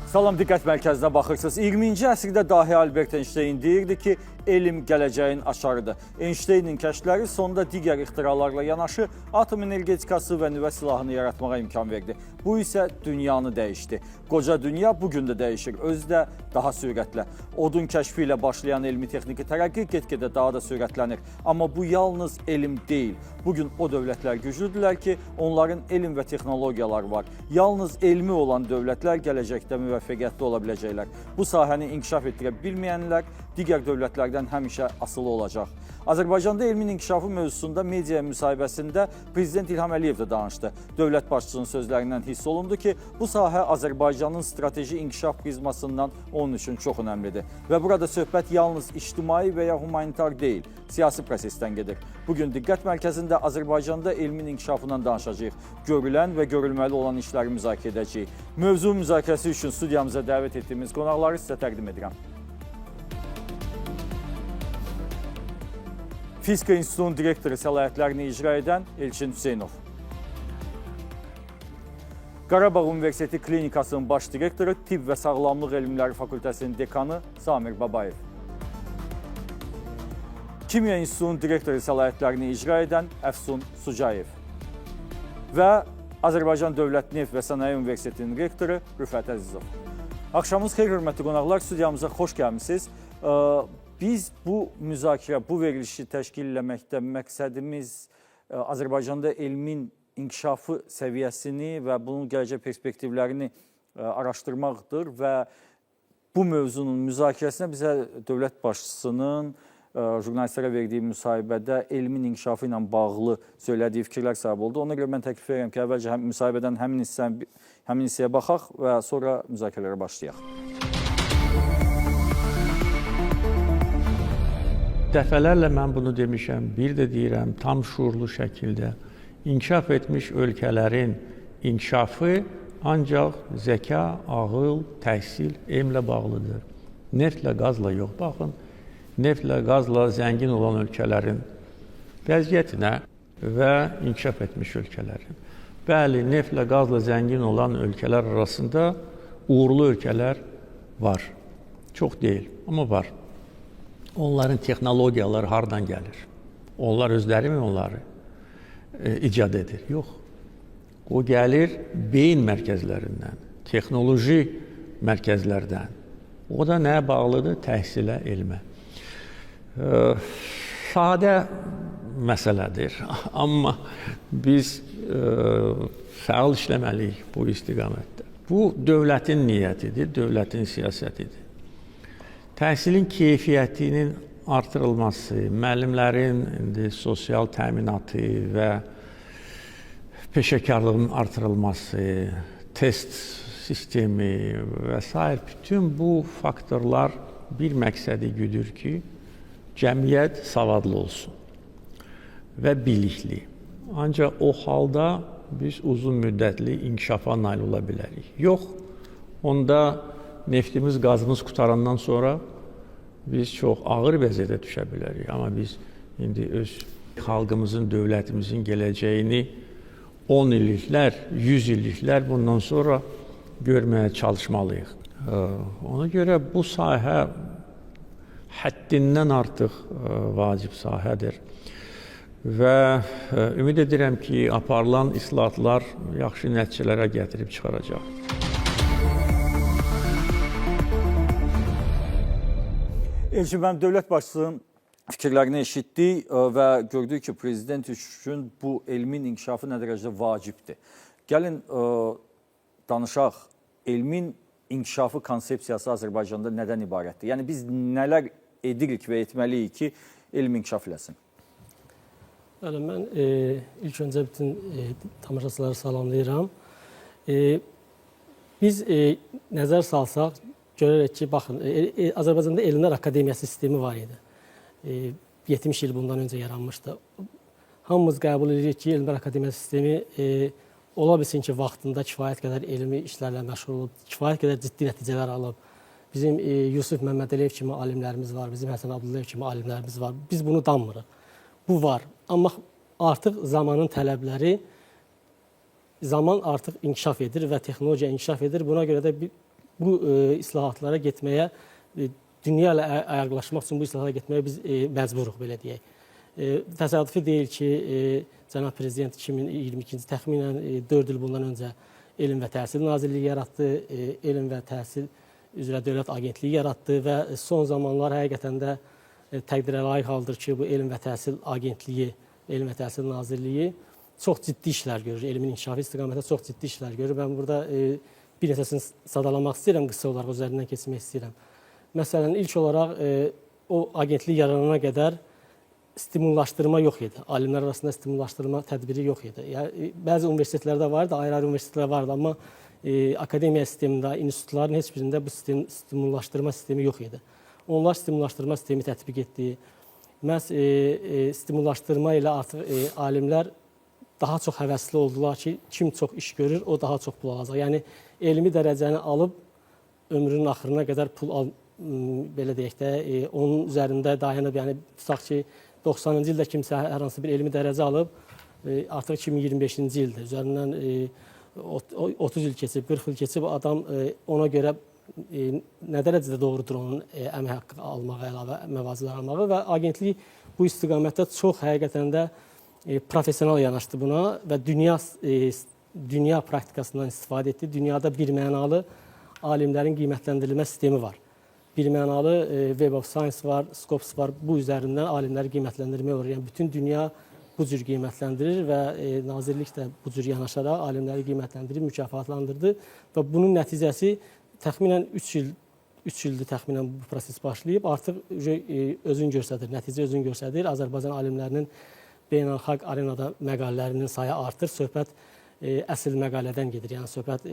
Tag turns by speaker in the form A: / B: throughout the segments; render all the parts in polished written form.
A: Salam, diqqət mərkəzinə baxırsınız. 20-ci əsrdə dahi Albert Einstein deyirdi ki, elm gələcəyin açarıdır. Einsteynin kəşfləri sonda digər ixtiralarla yanaşı atom energetikası və nüvə silahını yaratmağa imkan verdi. Bu isə dünyanı dəyişdi. Qoca dünya bugün də dəyişir, özü də daha sürətlə. Odun kəşfi ilə başlayan elmi-texniki tərəqqi get-gedə daha da sürətlənir. Amma bu yalnız elm deyil. Bugün o dövlətlər güclüdürlər ki, onların elm və texnologiyaları var. Yalnız elmi olan dövlətlər gələcəkdə müvəffəqiyyətli ola biləcəklər. Bu sahəni inkişaf etdirə bilməyənlər digər dövlətlərdən həmişə asılı olacaq. Azərbaycanda elmin inkişafı mövzusunda media müsahibəsində Prezident İlham Əliyev də danışdı. Dövlət başçısının sözlərindən hiss olundu ki, bu sahə Azərbaycanın strateji inkişaf prizmasından onun üçün çox önəmlidir. Və burada söhbət yalnız ictimai və ya humanitar deyil, siyasi prosesdən gedir. Bugün diqqət mərkəzində Azərbaycanda elmin inkişafından danışacağıq. Görülən və görülməli olan işləri müzakirə edəcəyik. Mövzu müzakirəsi üçün studiyamıza dəvət etdiyimiz qonaqları sizə təqdim edirəm. Fizika İnstitutunun direktoru səlahiyyətlərini icra edən Elçin Hüseynov. Qarabağ Universiteti Klinikasının baş direktoru, Tibb və Sağlamlıq Elmləri Fakültəsinin dekanı Samir Babayev. Kimya İnstitutunun direktoru səlahiyyətlərini icra edən Əfsun Sucayev. Və Azərbaycan Dövlət Neft və Sənaye Universitetinin rektoru Rüfət Əzizov. Axşamınız xeyir, hörmətli qonaqlar, studiyamıza xoş gəlmişsiniz. Biz bu müzakirə, bu verilişi təşkil eləməkdə məqsədimiz Azərbaycanda elmin inkişafı səviyyəsini və bunun gələcək perspektivlərini araşdırmaqdır və bu mövzunun müzakirəsinə bizə dövlət başçısının jurnalistlərə verdiyi müsahibədə elmin inkişafı ilə bağlı söylədiyi fikirlər səbəb oldu. Ona görə mən təklif edirəm ki, əvvəlcə müsahibədən həmin hissəyə baxaq və sonra müzakirələrə başlayaq.
B: Dəfələrlə mən bunu demişəm, bir də deyirəm, tam şuurlu şəkildə inkişaf etmiş ölkələrin inkişafı ancaq zəka, ağıl, təhsil, elmlə bağlıdır. Neftlə, qazla yox. Baxın, neftlə, qazla zəngin olan ölkələrin vəziyyətinə və inkişaf etmiş ölkələrin. Bəli, neftlə, qazla zəngin olan ölkələr arasında uğurlu ölkələr var. Çox deyil, amma var. Onların texnologiyaları hardan gəlir? Onlar özləri mi onları icad edir? Yox. O gəlir beyin mərkəzlərindən, texnoloji mərkəzlərdən. O da nəyə bağlıdır? Təhsilə, elmə. Sadə məsələdir, amma biz fəal işləməliyik bu istiqamətdə. Bu, dövlətin niyyətidir, dövlətin siyasətidir. Təhsilin keyfiyyətinin artırılması, müəllimlərin sosial təminatı və peşəkarlığının artırılması, test sistemi və s. Bütün bu faktorlar bir məqsədi güdür ki, cəmiyyət savadlı olsun və bilikli. Ancaq o halda biz uzun müddətli inkişafa nail ola bilərik. Yox, onda neftimiz, qazımız qutarandan sonra biz çox ağır vəziyyətə düşə bilərik. Amma biz indi öz xalqımızın, dövlətimizin gələcəyini 10 illiklər, 100 illiklər bundan sonra görməyə çalışmalıyıq. Ona görə bu sahə həddindən artıq vacib sahədir. Və ümid edirəm ki, aparılan islahatlar yaxşı nəticələrə gətirib çıxaracaq.
A: Elçin, mən dövlət başçısının fikirlərini eşitdik və gördük ki, prezident üçün bu elmin inkişafı nə dərəcədə vacibdir. Gəlin, danışaq, elmin inkişafı konsepsiyası Azərbaycanda nədən ibarətdir? Yəni, biz nələr edirik və etməliyik ki, elm inkişaf eləsin?
C: Bəli, mən ilk öncə bütün tamaşaçıları salamlayıram. Biz nəzər salsaq, görərək ki, baxın, Azərbaycanda Elmlər Akademiyası sistemi var idi. 70 il bundan öncə yaranmışdı. Hamımız qəbul edirik ki, Elmlər Akademiyası sistemi ola bilsin ki, vaxtında kifayət qədər elmi işlərlə məşğul olub, kifayət qədər ciddi nəticələr alıb. Bizim Yusuf Məmmədəliyev kimi alimlərimiz var, bizim Həsən Abdullayev kimi alimlərimiz var. Biz bunu danmırıq. Bu var. Amma artıq zamanın tələbləri, zaman artıq inkişaf edir və texnologiya inkişaf edir. Buna görə də bu islahatlara getməyə, dünya ilə ayaqlaşmaq üçün bu islahatlara getməyə biz məcburuq, belə deyək. Təsadüfi deyil ki, Cənab Prezident 2022-ci təxminən 4 il bundan öncə Elm və Təhsil Nazirliyi yaratdı, Elm və Təhsil üzrə Dövlət Agentliyi yaratdı və son zamanlar həqiqətən də təqdirə layiq haldır ki, bu Elm və Təhsil Agentliyi, Elm və Təhsil Nazirliyi çox ciddi işlər görür, elmin inkişafı istiqamətində çox ciddi işlər görür. Mən burada bir neçəsini sadalamaq istəyirəm, qısa olaraq üzərindən keçmək istəyirəm. Məsələn, ilk olaraq o agentlik yaranana qədər stimullaşdırma yox idi. Alimlər arasında stimullaşdırma tədbiri yox idi. Yəni, bəzi universitetlərdə vardı, ayrı-ayrı universitetlər vardı, amma akademiya sistemində, institutların heç birində bu stimullaşdırma sistemi yox idi. Onlar stimullaşdırma sistemi tətbiq etdi. Məhz stimullaşdırma ilə artıq alimlər daha çox həvəsli oldular ki, kim çox iş görür, o daha çox pul alacaq. Yəni, elmi dərəcəni alıb ömrünün axırına qədər pul belə deyək də, onun üzərində dayanıb, yəni tutaq ki, 90-cı ildə kimsə hər hansı bir elmi dərəcə alıb, artıq 2025-ci ildir. Üzərindən 30 il keçib, 40 il keçib, adam ona görə nə dərəcədə doğrudur onun əmək haqqı almağı, əlavə məvazilər almağı və agentlik bu istiqamətdə çox həqiqətən də professional yanaşdı buna və dünya praktikasından istifadə etdi. Dünyada birmənalı alimlərin qiymətləndirilmə sistemi var. Birmənalı Web of Science var, Scopus var. Bu üzərindən alimləri qiymətləndirmək olur. Yəni, bütün dünya bu cür qiymətləndirir və nazirlik də bu cür yanaşaraq alimləri qiymətləndirib, mükafatlandırdı və bunun nəticəsi təxminən 3 ildir təxminən bu proses başlayıb. Artıq özünü göstərir, nəticə özünü göstərir. Azərbaycan alimlərinin beynəlxalq arenada məqalələrinin sayı artır. Söhbət əsl məqalədən gedir. Yəni, söhbət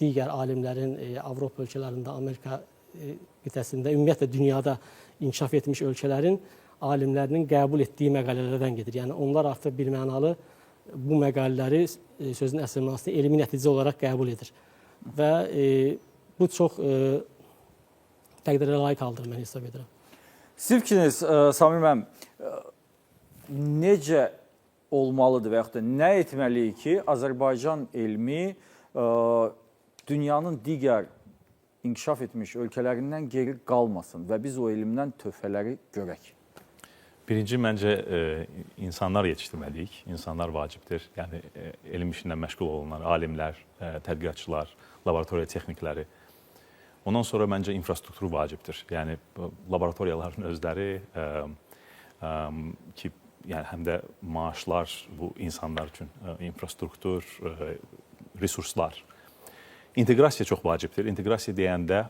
C: digər alimlərin Avropa ölkələrində, Amerika qitəsində, ümumiyyətlə dünyada inkişaf etmiş ölkələrin alimlərinin qəbul etdiyi məqalələrdən gedir. Yəni, onlar artıq birmənalı bu məqalələri sözün əsl mənasında elmi nəticə olaraq qəbul edir. Və bu çox təqdirə layiq haldır, mən hesab edirəm.
A: Sizin fikriniz, Samim müəllim, necə olmalıdır və yaxud da nə etməliyik ki, Azərbaycan elmi dünyanın digər inkişaf etmiş ölkələrindən geri qalmasın və biz o elmdən töhfələri görək?
D: Birinci, məncə, insanlar yetişdirməliyik. İnsanlar vacibdir. Yəni, elm işindən məşğul olanlar, alimlər, tədqiqatçılar, laboratoriya texnikləri. Ondan sonra məncə infrastrukturu vacibdir. Yəni, laboratoriyaların özləri ki, yəni, həm də maaşlar bu insanlar üçün infrastruktur, resurslar. İnteqrasiya çox vacibdir. İnteqrasiya deyəndə,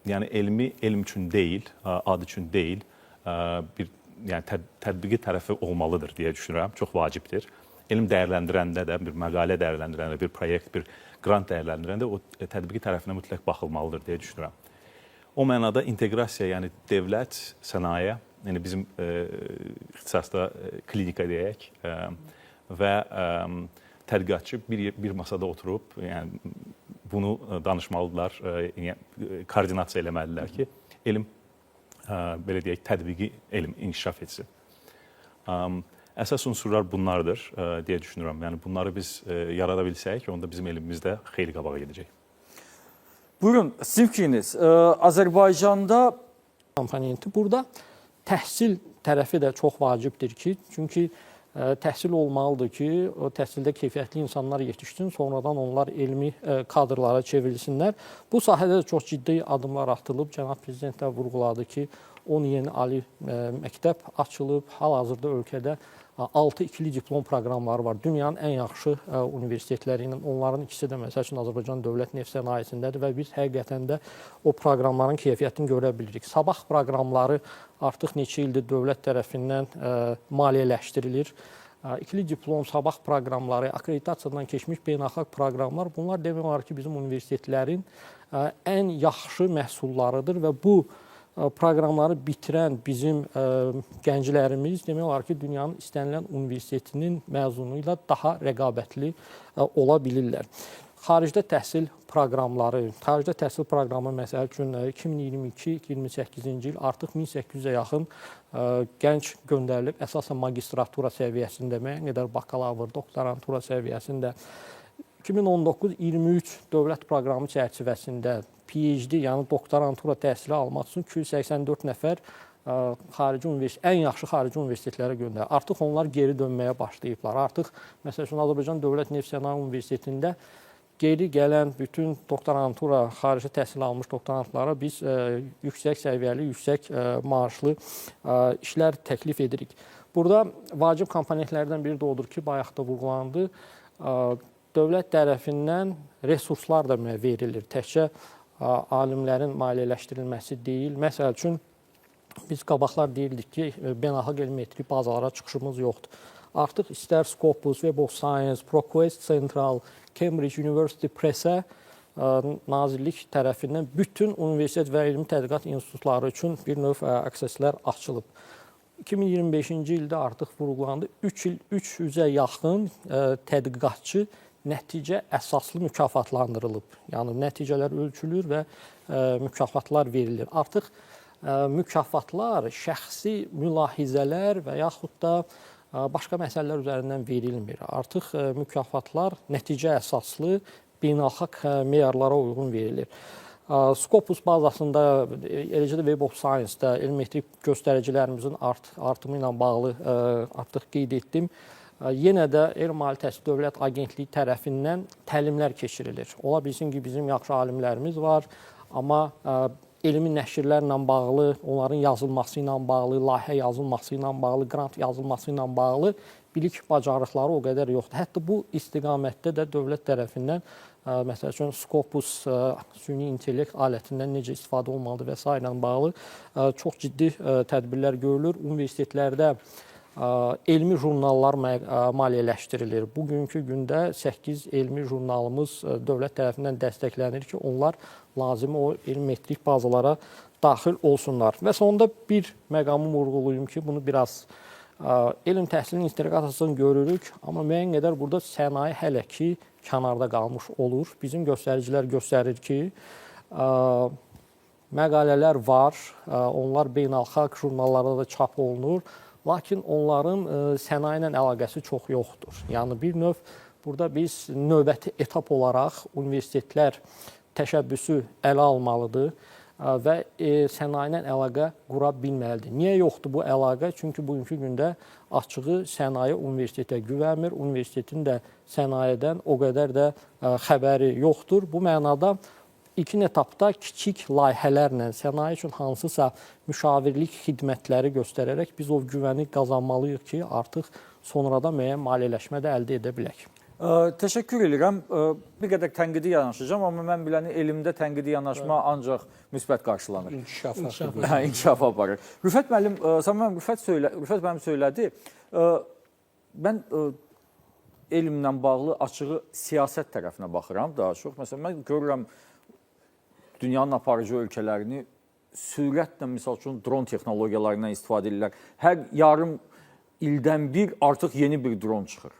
D: yəni elm üçün deyil, ad üçün deyil, bir tətbiqi tərəfi olmalıdır deyə düşünürəm. Çox vacibdir. Elm dəyərləndirəndə də, bir məqalə dəyərləndirəndə, bir proyekt, bir qrant dəyərləndirəndə o tətbiqi tərəfinə mütləq baxılmalıdır deyə düşünürəm. O mənada inteqrasiya, yəni dövlət, sənaye, yəni bizim ixtisasda klinika deyək və tədqiqatçı bir masada oturub, yəni bunu danışmalıdırlar, koordinasiya eləməlidirlər ki, elm, belə deyək, tədbiqi elm inkişaf etsin. Əsas unsurlar bunlardır deyə düşünürəm. Yəni bunları biz yarada bilsək, onda bizim elmimiz də xeyli qabağa gedəcək.
A: Buyurun, sizin fikriniz, Azərbaycanda
E: komponenti burada təhsil tərəfi də çox vacibdir ki, çünki təhsil olmalıdır ki, o təhsildə keyfiyyətli insanlar yetişsin, sonradan onlar elmi kadrlara çevrilsinlər. Bu sahədə də çox ciddi addımlar atılıb. Cənab Prezident də vurğuladı ki, 10 yeni ali məktəb açılıb. Hal-hazırda ölkədə 6 ikili diplom proqramları var. Dünyanın ən yaxşı universitetləri ilə. Onların ikisi də məsəl üçün Azərbaycan Dövlət Neft Sənayesindədir və biz həqiqətən də o proqramların keyfiyyətini görə bilirik. Sabah proqramları artıq neçə ildir dövlət tərəfindən maliyyələşdirilir. İkili diplom, sabah proqramları, akkreditasiyadan keçmiş beynəlxalq proqramlar, bunlar demək olar ki, bizim universitetlərin ən yaxşı məhsullarıdır və bu proqramları bitirən bizim gənclərimiz demək olar ki, dünyanın istənilən universitetinin məzunu ilə daha rəqabətli ola bilirlər. Xaricdə təhsil proqramları, məsəl üçün 2022-2028-ci il artıq 1800-ə yaxın gənc göndərilib, əsasən magistratura səviyyəsində, müəyyən qədər bakalavr, doktorantura səviyyəsində. 2019-23 dövlət proqramı çərçivəsində PhD, yəni doktorantura təhsili almaq üçün 284 nəfər xarici ən yaxşı xarici universitetlərə göndərir. Artıq onlar geri dönməyə başlayıblar. Artıq məsəl üçün Azərbaycan Dövlət Neft Sənaye Universitetində geri gələn bütün doktorantura, xarici təhsil almış doktorantlara biz yüksək səviyyəli, yüksək maaşlı işlər təklif edirik. Burada vacib komponentlərdən biri də odur ki, bayaq da vurğulandı, dövlət tərəfindən resurslar da verilir. Təkcə alimlərin maliyyələşdirilməsi deyil. Məsəl üçün, biz qabaqlar deyirdik ki, beynəlxalq elm-metrik bazalara çıxışımız yoxdur. Artıq istər Scopus, Web of Science, ProQuest Central, Cambridge University Press-ə nazirlik tərəfindən bütün universitet və elmi tədqiqat institutları üçün bir növ akseslər açılıb. 2025-ci ildə artıq vurğulandı, 300-ə yaxın tədqiqatçı nəticə əsaslı mükafatlandırılıb. Yəni, nəticələr ölçülür və mükafatlar verilir. Artıq mükafatlar şəxsi mülahizələr və yaxud da başqa məsələlər üzərindən verilmir. Artıq mükafatlar nəticə əsaslı beynəlxalq meyarlara uyğun verilir. Scopus bazasında, eləcə də Web of Science-da elm-metrik göstəricilərimizin artımı ilə bağlı artıq qeyd etdim. Yenə də Elm Ali Təhsil Dövlət Agentliyi tərəfindən təlimlər keçirilir. Ola bilsin ki, bizim yaxşı alimlərimiz var, amma elmi nəşrlərlə bağlı, onların yazılması ilə bağlı, layihə yazılması ilə bağlı, qrant yazılması ilə bağlı bilik bacarıqları o qədər yoxdur. Hətta bu istiqamətdə də dövlət tərəfindən, məsəl üçün, Scopus süni intellekt alətindən necə istifadə olmalıdır və s. ilə bağlı çox ciddi tədbirlər görülür. Universitetlərdə elmi jurnallar maliyyələşdirilir. Bugünkü gündə 8 elmi jurnalımız dövlət tərəfindən dəstəklənir ki, onlar lazımi o elm-metrik bazalara daxil olsunlar. Və sonunda bir məqamı vurğulayım ki, bunu biraz elm təhsilinin inteqrasiyasını görürük, amma müəyyən qədər burada sənaye hələ ki kənarda qalmış olur. Bizim göstəricilər göstərir ki, məqalələr var, onlar beynəlxalq jurnallarda da çap olunur, lakin onların sənaye ilə əlaqəsi çox yoxdur. Yəni, bir növ burada biz növbəti etap olaraq universitetlər təşəbbüsü ələ almalıdır və sənaye ilə əlaqə qura bilməlidir. Niyə yoxdur bu əlaqə? Çünki bugünkü gündə açığı sənaye universitetə güvənmir, universitetin də sənayədən o qədər də xəbəri yoxdur. Bu mənada İlkin etapda kiçik layihələrlə sənaye üçün hansısa müşavirlik xidmətləri göstərərək biz o güvəni qazanmalıyıq ki, artıq sonradan müəyyən maliyyələşmə də əldə edə bilək.
A: Təşəkkür edirəm. Bir qədər tənqidi yanaşacağım, amma mən biləni elmdə tənqidi yanaşma ancaq müsbət qarşılanır. İnkişaf aparır. Rüfət müəllim, Rüfət müəllim söylədi. Mən elmlə bağlı açığı siyasət tərəfinə baxıram daha çox. Məsələn, mən görürəm dünyanın aparıcı ölkələrini sürətlə, misal üçün, dron texnologiyalarından istifadə edirlər. Hər yarım ildən bir artıq yeni bir dron çıxır.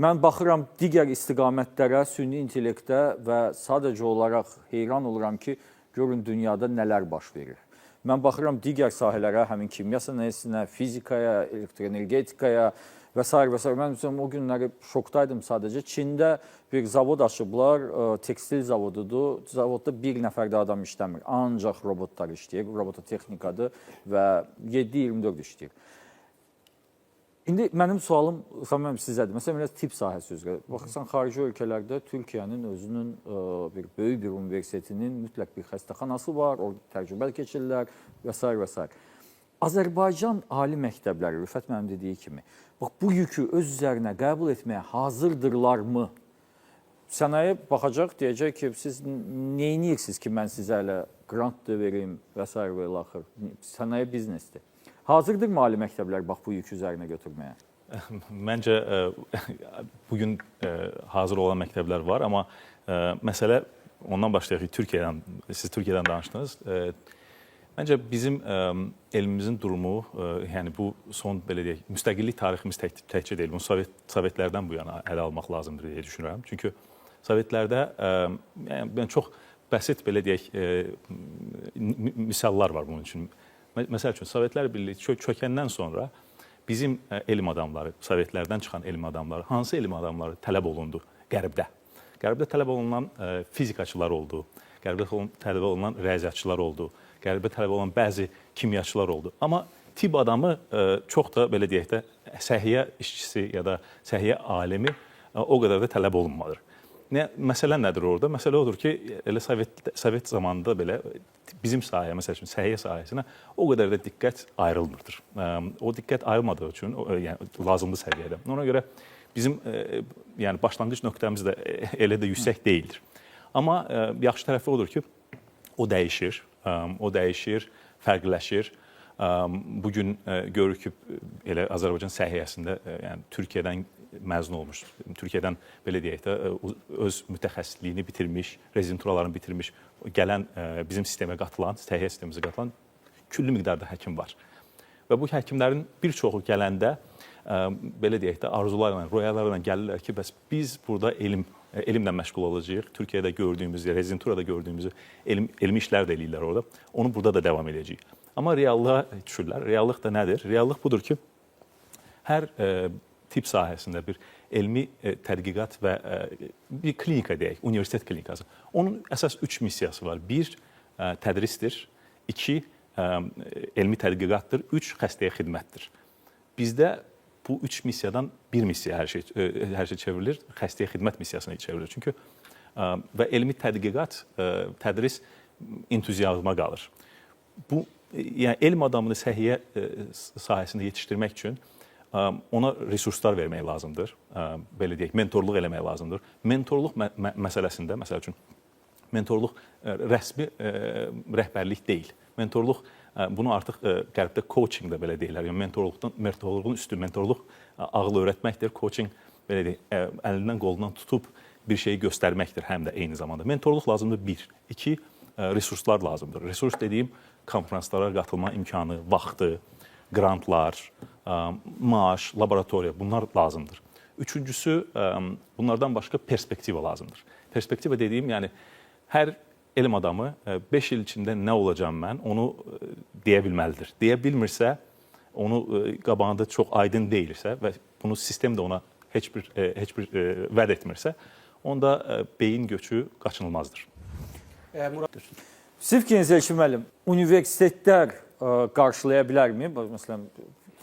A: Mən baxıram digər istiqamətlərə, süni intellektə və sadəcə olaraq heyran oluram ki, görün dünyada nələr baş verir. Mən baxıram digər sahələrə, həmin kimya sənayəsinə, fizikaya, elektroenergetikaya və s. və s. Mən o günləri şokdaydım sadəcə. Çində bir zavod açıblar, tekstil zavodudur. Zavodda bir nəfər də adam işləmir. Ancaq robotlar işləyir, robototexnikadır və 7-24 işləyir. İndi mənim sualım sizədir. Məsələn, tip sahəsi üzrə. Baxırsan, xarici ölkələrdə Türkiyənin özünün bir böyük bir universitetinin mütləq bir xəstəxanası var, o təcrübə keçirlər və s. və s. Azərbaycan ali məktəbləri, Rüfət mənim dediyi kimi, bu yükü öz üzərinə qəbul etməyə hazırdırlarmı? Sənaye baxacaq, deyəcək ki, siz neyinirsiniz ki, mən sizə hələ grant da verim və s. və ilaxır. Sənaye biznesdir. Hazırdır ali məktəblər bu yükü üzərinə götürməyə?
D: Məncə, bugün hazır olan məktəblər var, amma məsələ ondan başlayaq ki, siz Türkiyədən danışdınız. Məncə, bizim elmimizin durumu, yəni bu son, belə deyək, müstəqillik tariximiz təkcə deyil, bunu Sovetlərdən bu yana ələ almaq lazımdır deyə düşünürəm. Çünki Sovetlərdə çox bəsit, belə deyək, misallar var bunun üçün. Məsəl üçün, Sovetlər Birliyi çökəndən sonra bizim elm adamları, Sovetlərdən çıxan elm adamları, hansı elm adamları tələb olundu Qərbdə? Qərbdə tələb olunan fizikaçılar oldu, Qərbdə tələbə olunan riyaziyyatçılar oldu, Qərbdə tələbə olan bəzi kimyaçılar oldu. Amma tibb adamı çox da belə deyək də səhiyyə işçisi ya da səhiyyə alimi o qədər də tələb olunmadır. Məsələ nədir orada? Məsələ odur ki, elə Sovet zamanında belə bizim sahəyə, məsəl üçün səhiyyə sahəsinə o qədər də diqqət ayrılmırdır. O diqqət ayrılmadığı üçün, yəni lazımlı səviyyədə. Ona görə bizim yəni başlanğıc nöqtəmiz də elə də yüksək deyildir. Amma yaxşı tərəfi odur ki, o dəyişir, fərqləşir. Bu gün görürük ki, elə Azərbaycan səhiyyəsində, yəni Türkiyədən məzun olmuş, Türkiyədən belə deyək də öz mütəxəssisliyini bitirmiş, rezidenturalarını bitirmiş, gələn bizim sistemə qatılan, səhiyyə sistemimizə qatılan küllü miqdarda həkim var. Və bu həkimlərin bir çoxu gələndə belə deyək də arzularla, royalarla gəlirlər ki, bəs biz burada elmlə məşğul olacağıq. Türkiyədə gördüyümüz, rezidenturada gördüyümüz elmi işlər də eləyirlər orada. Onu burada da davam edəcəyik. Amma reallığa düşürlər. Reallıq da nədir? Reallıq budur ki, hər tibb sahəsində bir elmi tədqiqat və bir klinika deyək, universitet klinikası. Onun əsas 3 missiyası var. 1 tədrisdir, 2 elmi tədqiqatdır, 3 xəstəyə xidmətdir. Bizdə bu 3 missiyadan bir missiya hər şey çevrilir, xəstəyə xidmət missiyasına çevrilir. Çünki və elmi tədqiqat, tədris entuziazma qalır. Bu yəni elm adamını səhiyyə sahəsində yetişdirmək üçün ona resurslar vermək lazımdır. Belə deyək, mentorluq eləmək lazımdır. Mentorluq məsələsində, məsəl üçün, mentorluq rəsmi rəhbərlik deyil. Mentorluq, bunu artıq Qərbdə coaching da belə deyirlər. Yəni mentorluğun üstü, mentorluq ağıl öyrətməkdir. Coaching, belə deyək, əlindən qolundan tutub bir şeyi göstərməkdir həm də eyni zamanda. Mentorluq lazımdır 1. 2, resurslar lazımdır. Resurs dediyim, konferanslara qatılma imkanı, vaxtı, qrantlar, maaş, laboratoriya, bunlar lazımdır. Üçüncüsü, bunlardan başqa perspektiva lazımdır. Perspektiva dediyim, yəni hər elm adamı 5 il içində nə olacam mən, onu deyə bilməlidir. Deyə bilmirsə, onu qabağında çox aydın deyilsə və bunu sistem də ona heç bir vəd etmirsə, onda beyin göçü qaçınılmazdır.
A: Sizin fikrinizdə Elçin müəllim, universitetlər qarşılaya bilərmi? Məsələn,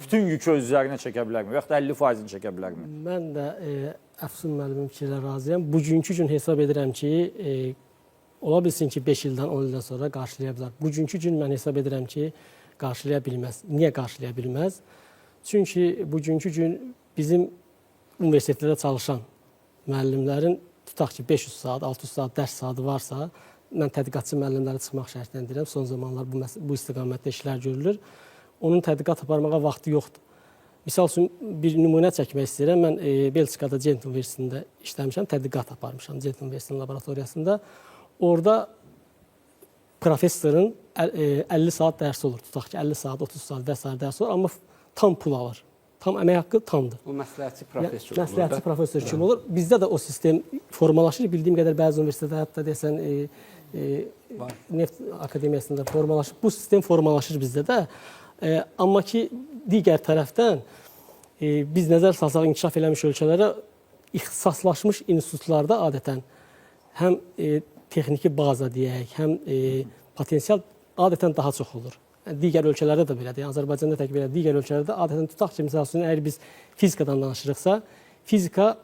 A: bütün yükü öz üzərinə çəkə bilərmi? Və yaxud da 50%-ni çəkə bilərmi?
C: Mən də Əfsun müəllimin fikirlə razıyam. Bugünkü gün hesab edirəm ki, ola bilsin ki, 5 ildən, 10 ildən sonra qarşılaya bilər. Bugünkü gün mən hesab edirəm ki, qarşılaya bilməz. Niyə qarşılaya bilməz? Çünki bugünkü gün bizim universitetlərdə çalışan müəllimlərin tutaq ki, 500 saat, 600 saat dərs saatı varsa, mən tədqiqatçı müəllimləri çıxmaq şərtləndirirəm. Son zamanlar bu istiqamətdə işlər görülür. Onun tədqiqat aparmağa vaxtı yoxdur. Misal üçün, bir nümunə çəkmək istəyirəm. Mən Belçikada Gent Universitetində işləmişəm, tədqiqat aparmışam Gent Universitetinin laboratoriyasında. Orada professorun 50 saat dərsi olur. Tutaq ki, 50 saat, 30 saat və s. dərsi olur, amma tam pul alır. Tam əmək haqqı tamdır.
F: O məsləhətçi professor olur.
C: Məsləhətçi professor kimi olur. Bizdə də o sistem formalaşır. Bildiyim qədər bəzi universitetlər hətta desən Neft Akademiyasında formalaşır. Bu sistem formalaşır bizdə də. Amma ki, digər tərəfdən biz nəzər salsaq inkişaf eləmiş ölkələrə ixtisaslaşmış institutlarda adətən həm texniki baza deyək, həm potensial adətən daha çox olur. Digər ölkələrdə də belədir. Yəni Azərbaycanda tək belə digər ölkələrdə adətən tutaq ki, məsəl üçün, əgər biz fizikadan danışırıqsa, fizika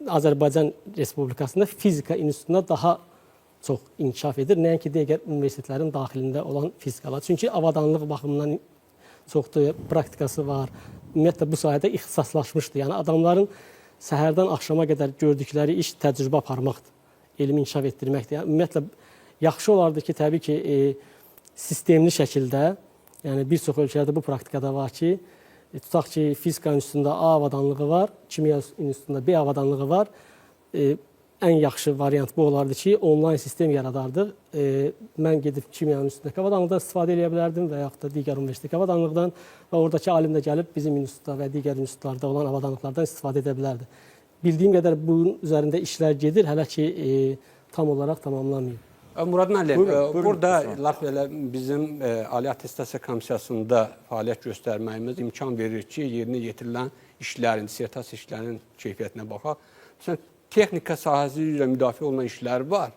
C: Azərbaycan Respublikasında fizika institutunda daha çox inkişaf edir. Nəinki digər universitetlərin daxilində olan fizikalar. Çünki avadanlıq baxımından çoxdur, praktikası var. Ümumiyyətlə, bu sahədə ixtisaslaşmışdır. Yəni, adamların səhərdən axşama qədər gördükləri iş təcrübə aparmaqdır. Elmi inkişaf etdirməkdir. Yəni, ümumiyyətlə, yaxşı olardı ki, təbii ki, sistemli şəkildə, yəni bir çox ölkələrdə bu praktikada var ki, tutaq ki, fizika institutunda A avadanlığı var, kimya institutunda B avadanlığı var. Ən yaxşı variant bu olardı ki, onlayn sistem yaradardıq. Mən gedib kimyanın üstündəki avadanlıqdan istifadə edə bilərdim və yaxud da digər universitetdəki avadanlıqdan və oradakı alim də gəlib bizim institutda və digər institutlarda olan avadanlıqlardan istifadə edə bilərdi. Bildiyim qədər bunun üzərində işlər gedir, hələ ki tam olaraq tamamlanmayıb.
F: Murad müəllim, burada laf elə bizim Ali Attestasiya Komissiyasında fəaliyyət göstərməyimiz imkan verir ki, yerinə yetirilən işlərin, dissertasiya işlərinin keyfiyyətinə baxaq. Məsələn, texnika sahəsi ilə müdafiə olunan işlər var.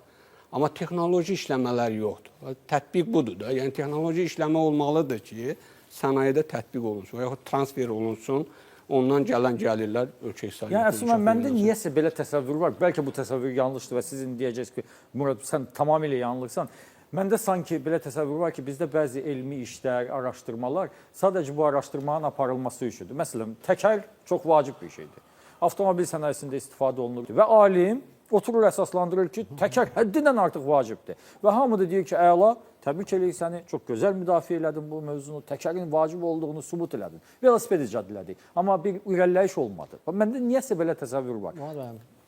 F: amma texnoloji işləmələr yoxdur. Tətbiq budur da. Yəni texnoloji işləmə olmalıdır ki, sənayedə tətbiq olunsun və yaxud transfer olunsun. Ondan gələn gəlirlər ölkə iqtisadiyyatına.
A: Yəni əslində məndə niyəsə belə təsəvvür var. Bəlkə bu təsəvvür yanlışdır və siz indi deyəcəksiniz ki, Murad, sən tamamilə yanılırsan. Məndə sanki belə təsəvvür var ki, bizdə bəzi elmi işlər, araşdırmalar sadəcə bu araşdırmanın aparılması üçündür. Məsələn, təkər çox vacib bir şeydir. Avtomobil sənayesində istifadə olunur və alim oturur əsaslandırır ki, təkər həddindən artıq vacibdir. Və hamı da deyir ki, əla, təbrik edirik səni, çox gözəl müdafiə elədin bu mövzunu, təkərin vacib olduğunu sübut elədin. Velosiped icad elədik, amma bir irəliləyiş olmadı. Məndə niyəsə belə təsəvvür var.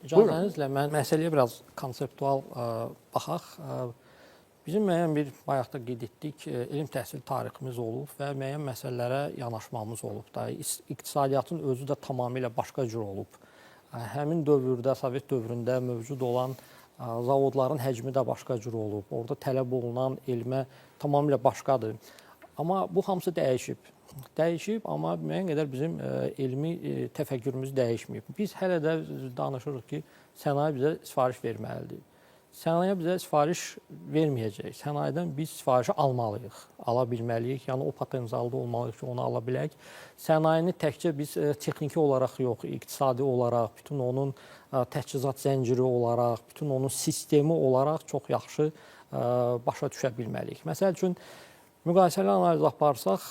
E: İcazənizlə mən məsələyə biraz konseptual baxaq. Bizim müəyyən bir, bayaq da qeyd etdik, elm təhsil tariximiz olub və müəyyən məsələlərə yanaşmamız olub da. İqtisadiyyatın özü də tamamilə başqa cür olub. Həmin dövrdə, Sovet dövründə mövcud olan zavodların həcmi də başqa cür olub. Orada tələb olunan elmə tamamilə başqadır. Amma bu hamısı dəyişib. Dəyişib, amma müəyyən qədər bizim elmi təfəkkürümüz dəyişməyib. Biz hələ də danışırıq ki, sənaye bizə sifariş verməlidir. Sənaye bizə sifariş verməyəcək. Sənayedən biz sifarişi almalıyıq, ala bilməliyik. Yəni o potensialda olmalıyıq ki, onu ala bilək. Sənayeni təkcə biz texniki olaraq yox, iqtisadi olaraq, bütün onun təchizat zənciri olaraq, bütün onun sistemi olaraq çox yaxşı başa düşə bilməliyik. Məsəl üçün, müqayisəli analiz aparsaq,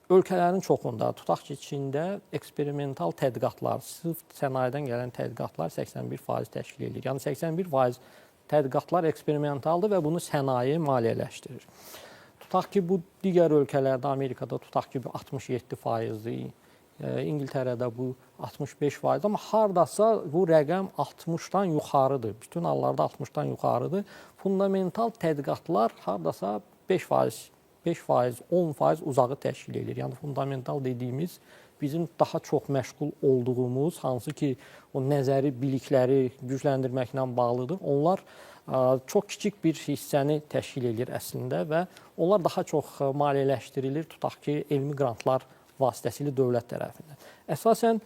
E: ölkələrin çoxunda, tutaq ki, Çində eksperimental tədqiqatlar, sırf sənayedən gələn tədqiqatlar 81% təşkil edir. Yəni 81% tədqiqatlar eksperimentaldır və bunu sənaye maliyyələşdirir. Tutaq ki, bu digər ölkələrdə, Amerikada tutaq ki, 67%-dir, İngiltərədə bu 65%, amma hardasa bu rəqəm 60-dan yuxarıdır. Bütün hallarda 60-dan yuxarıdır. Fundamental tədqiqatlar hardasa 5%, 10% uzağı təşkil edir. Yəni fundamental dediyimiz bizim daha çox məşğul olduğumuz, hansı ki o nəzəri bilikləri gücləndirməklə bağlıdır. Onlar çox kiçik bir hissəni təşkil edir əslində və onlar daha çox maliyyələşdirilir, tutaq ki, elmi qrantlar vasitəsilə dövlət tərəfindən. Əsasən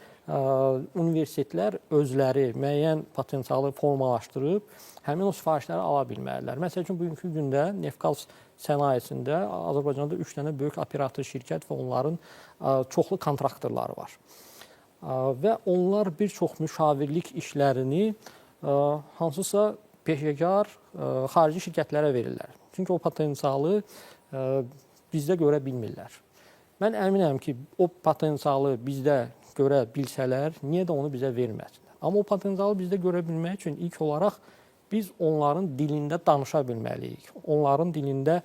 E: universitetlər özləri müəyyən potensialı formalaşdırıb həmin o sifarişləri ala bilməlidirlər. Məsəl üçün, bugünkü gündə Nefqaz sənayesində Azərbaycanda 3 dənə böyük operator şirkət və onların çoxlu kontraktorları var. Və onlar bir çox müşavirlik işlərini hansısa peşəkar xarici şirkətlərə verirlər. Çünki o potensialı bizdə görə bilmirlər. Mən əminəm ki, o potensialı bizdə görə bilsələr, niyə də onu bizə verməsinlər? Amma o potensialı bizdə görə bilmək üçün ilk olaraq biz onların dilində danışa bilməliyik. Onların dilində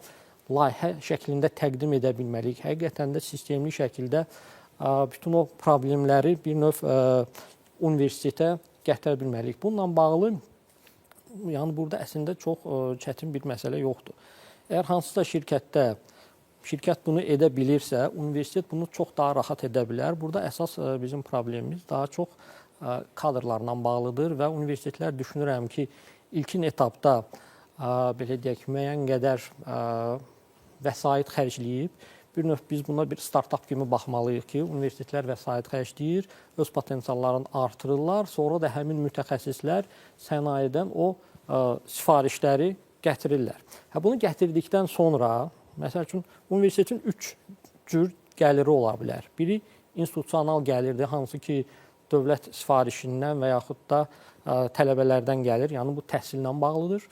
E: layihə şəklində təqdim edə bilməliyik. Həqiqətən də sistemli şəkildə bütün o problemləri bir növ universitetə gətirə bilməliyik. Bununla bağlı, yəni burada əslində çox çətin bir məsələ yoxdur. Əgər hansısa şirkət bunu edə bilirsə, universitet bunu çox daha rahat edə bilər. Burada əsas bizim problemimiz daha çox kadrlarla bağlıdır və universitetlər düşünürəm ki, ilkin etapda belə deyək, müəyyən qədər vəsait xərcləyib, bir növ biz buna bir startap kimi baxmalıyıq ki, universitetlər vəsait xərcləyir, öz potensiallarını artırırlar, sonra da həmin mütəxəssislər sənayedən o sifarişləri gətirirlər. Bunu gətirdikdən sonra, məsəl üçün, universitetin 3 cür gəliri ola bilər. Biri institusional gəlirdir, hansı ki, dövlət sifarişindən və yaxud da tələbələrdən gəlir, yəni bu təhsillə bağlıdır.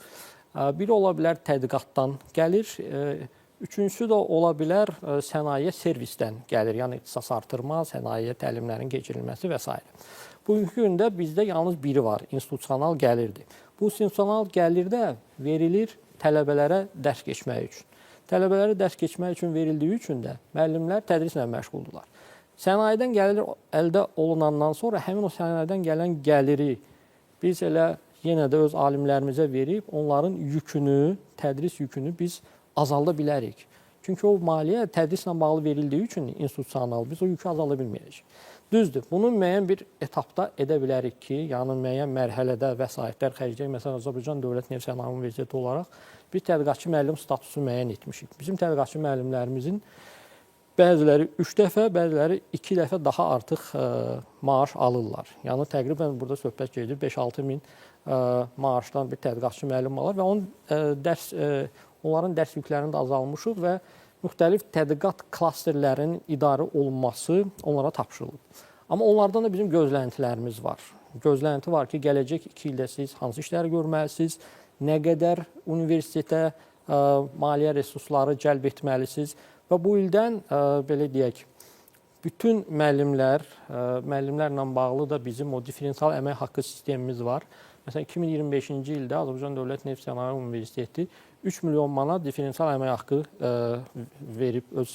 E: Biri ola bilər tədqiqatdan gəlir, üçüncüsü də ola bilər sənaye servisdən gəlir, yəni ixtisas artırma, sənaye təlimlərin keçirilməsi və s. Bugünkü gündə bizdə yalnız biri var, institusional gəlirdir. Bu institusional gəlirdə verilir tələbələrə dərs keçmək üçün. Tələbələrə dərs keçmək üçün verildiyi üçün də müəllimlər tədrislə məşğuldurlar. Sənayedən gəlir əldə olunandan sonra həmin o sənayədən gələn gəliri biz elə yenə də öz alimlərimizə verib onların yükünü, tədris yükünü biz azalda bilərik. Çünki o maliyyə tədrislə bağlı verildiyi üçün institusional biz o yükü azalda bilməyəcəyik. Düzdür, bunu müəyyən bir etapda edə bilərik ki, yəni müəyyən mərhələdə vəsaitlər xərcləyək. Məsələn, Azərbaycan Dövlət Neft Sənaye Universiteti olaraq bir tədqiqatçı müəllim statusu müəyyən etmişik. Bizim tədqiqatçı müəllimlərimizin bəziləri 3 dəfə, bəziləri 2 dəfə daha artıq maaş alırlar. Yəni təqribən burada söhbət gedir 5-6 min maaşdan bir tədqiqatçı müəllim alır və onların dərs yüklərinin də azalmışıq və müxtəlif tədqiqat klasterlərinin idarə olunması onlara tapşırılıb. Amma onlardan da bizim gözləntilərimiz var. Gözlənti var ki, gələcək 2 ildə siz hansı işləri görməlisiniz, nə qədər universitetə maliyyə resursları cəlb etməlisiniz və bu ildən belə deyək, bütün müəllimlərlə bağlı da bizim o diferensial əmək haqqı sistemimiz var. Məsələn, 2025-ci ildə Azərbaycan Dövlət Neft Sənaye Universiteti 3 milyon manat diferensial əmək haqqı verib öz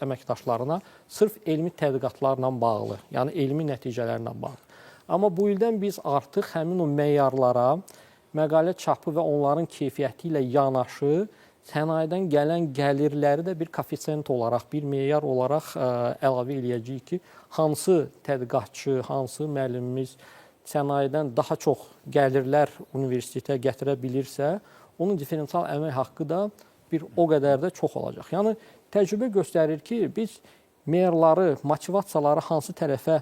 E: əməkdaşlarına sırf elmi tədqiqatlarla bağlı, yəni elmi nəticələrlə bağlı. Amma bu ildən biz artıq həmin o meyarlara, məqalə çapı və onların keyfiyyəti ilə yanaşı sənayedən gələn gəlirləri də bir koeffisient olaraq, bir meyar olaraq əlavə eləyəcəyik ki, hansı tədqiqatçı, hansı müəllimimiz sənayedən daha çox gəlirlər universitetə gətirə bilirsə, onun diferensial əmək haqqı da bir o qədər də çox olacaq. Yəni, təcrübə göstərir ki, biz meyarları, motivasiyaları hansı tərəfə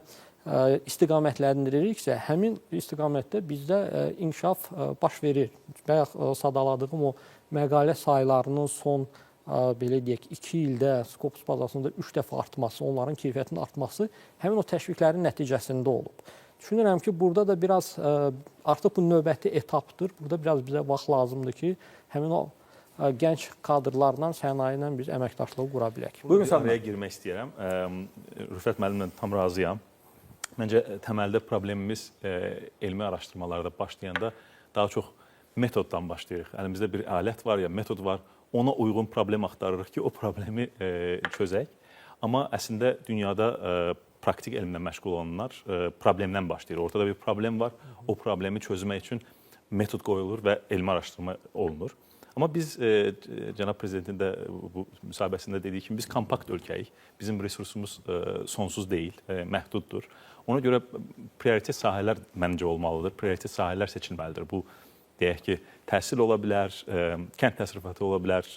E: istiqamətləndiririk,sə həmin istiqamətdə bizdə inkişaf baş verir. Bayaq sadaladığım o məqalə saylarının son belə deyək 2 ildə Scopus bazasında 3 dəfə artması, onların keyfiyyətinin artması həmin o təşviqlərin nəticəsində olub. Düşünürəm ki, burada da biraz artıq bu növbəti etapdır. Burada biraz bizə vaxt lazımdır ki, həmin o gənc kadrlarla, sənaye ilə biz əməkdaşlığı qura bilək.
D: Buyurun, araya girmək istəyirəm. Rüfət müəllimlə tam razıyam. Məncə təməldə problemimiz elmi araşdırmalarda başlayanda daha çox metoddan başlayırıq. Əlimizdə bir alət var ya, metod var. Ona uyğun problem axtarırıq ki, o problemi çözək. Amma əslində dünyada praktik elmlə məşğul olanlar problemdən başlayır. Ortada bir problem var. O problemi çözmək üçün metod qoyulur və elmi araşdırma olunur. Amma biz, cənab prezidentin də bu müsahibəsində dediyi kimi, biz kompakt ölkəyik. Bizim resursumuz sonsuz deyil, məhduddur. Ona görə prioritet sahələr məncə olmalıdır, prioritet sahələr seçilməlidir. Bu, deyək ki, təhsil ola bilər, kənd təsərrüfatı ola bilər,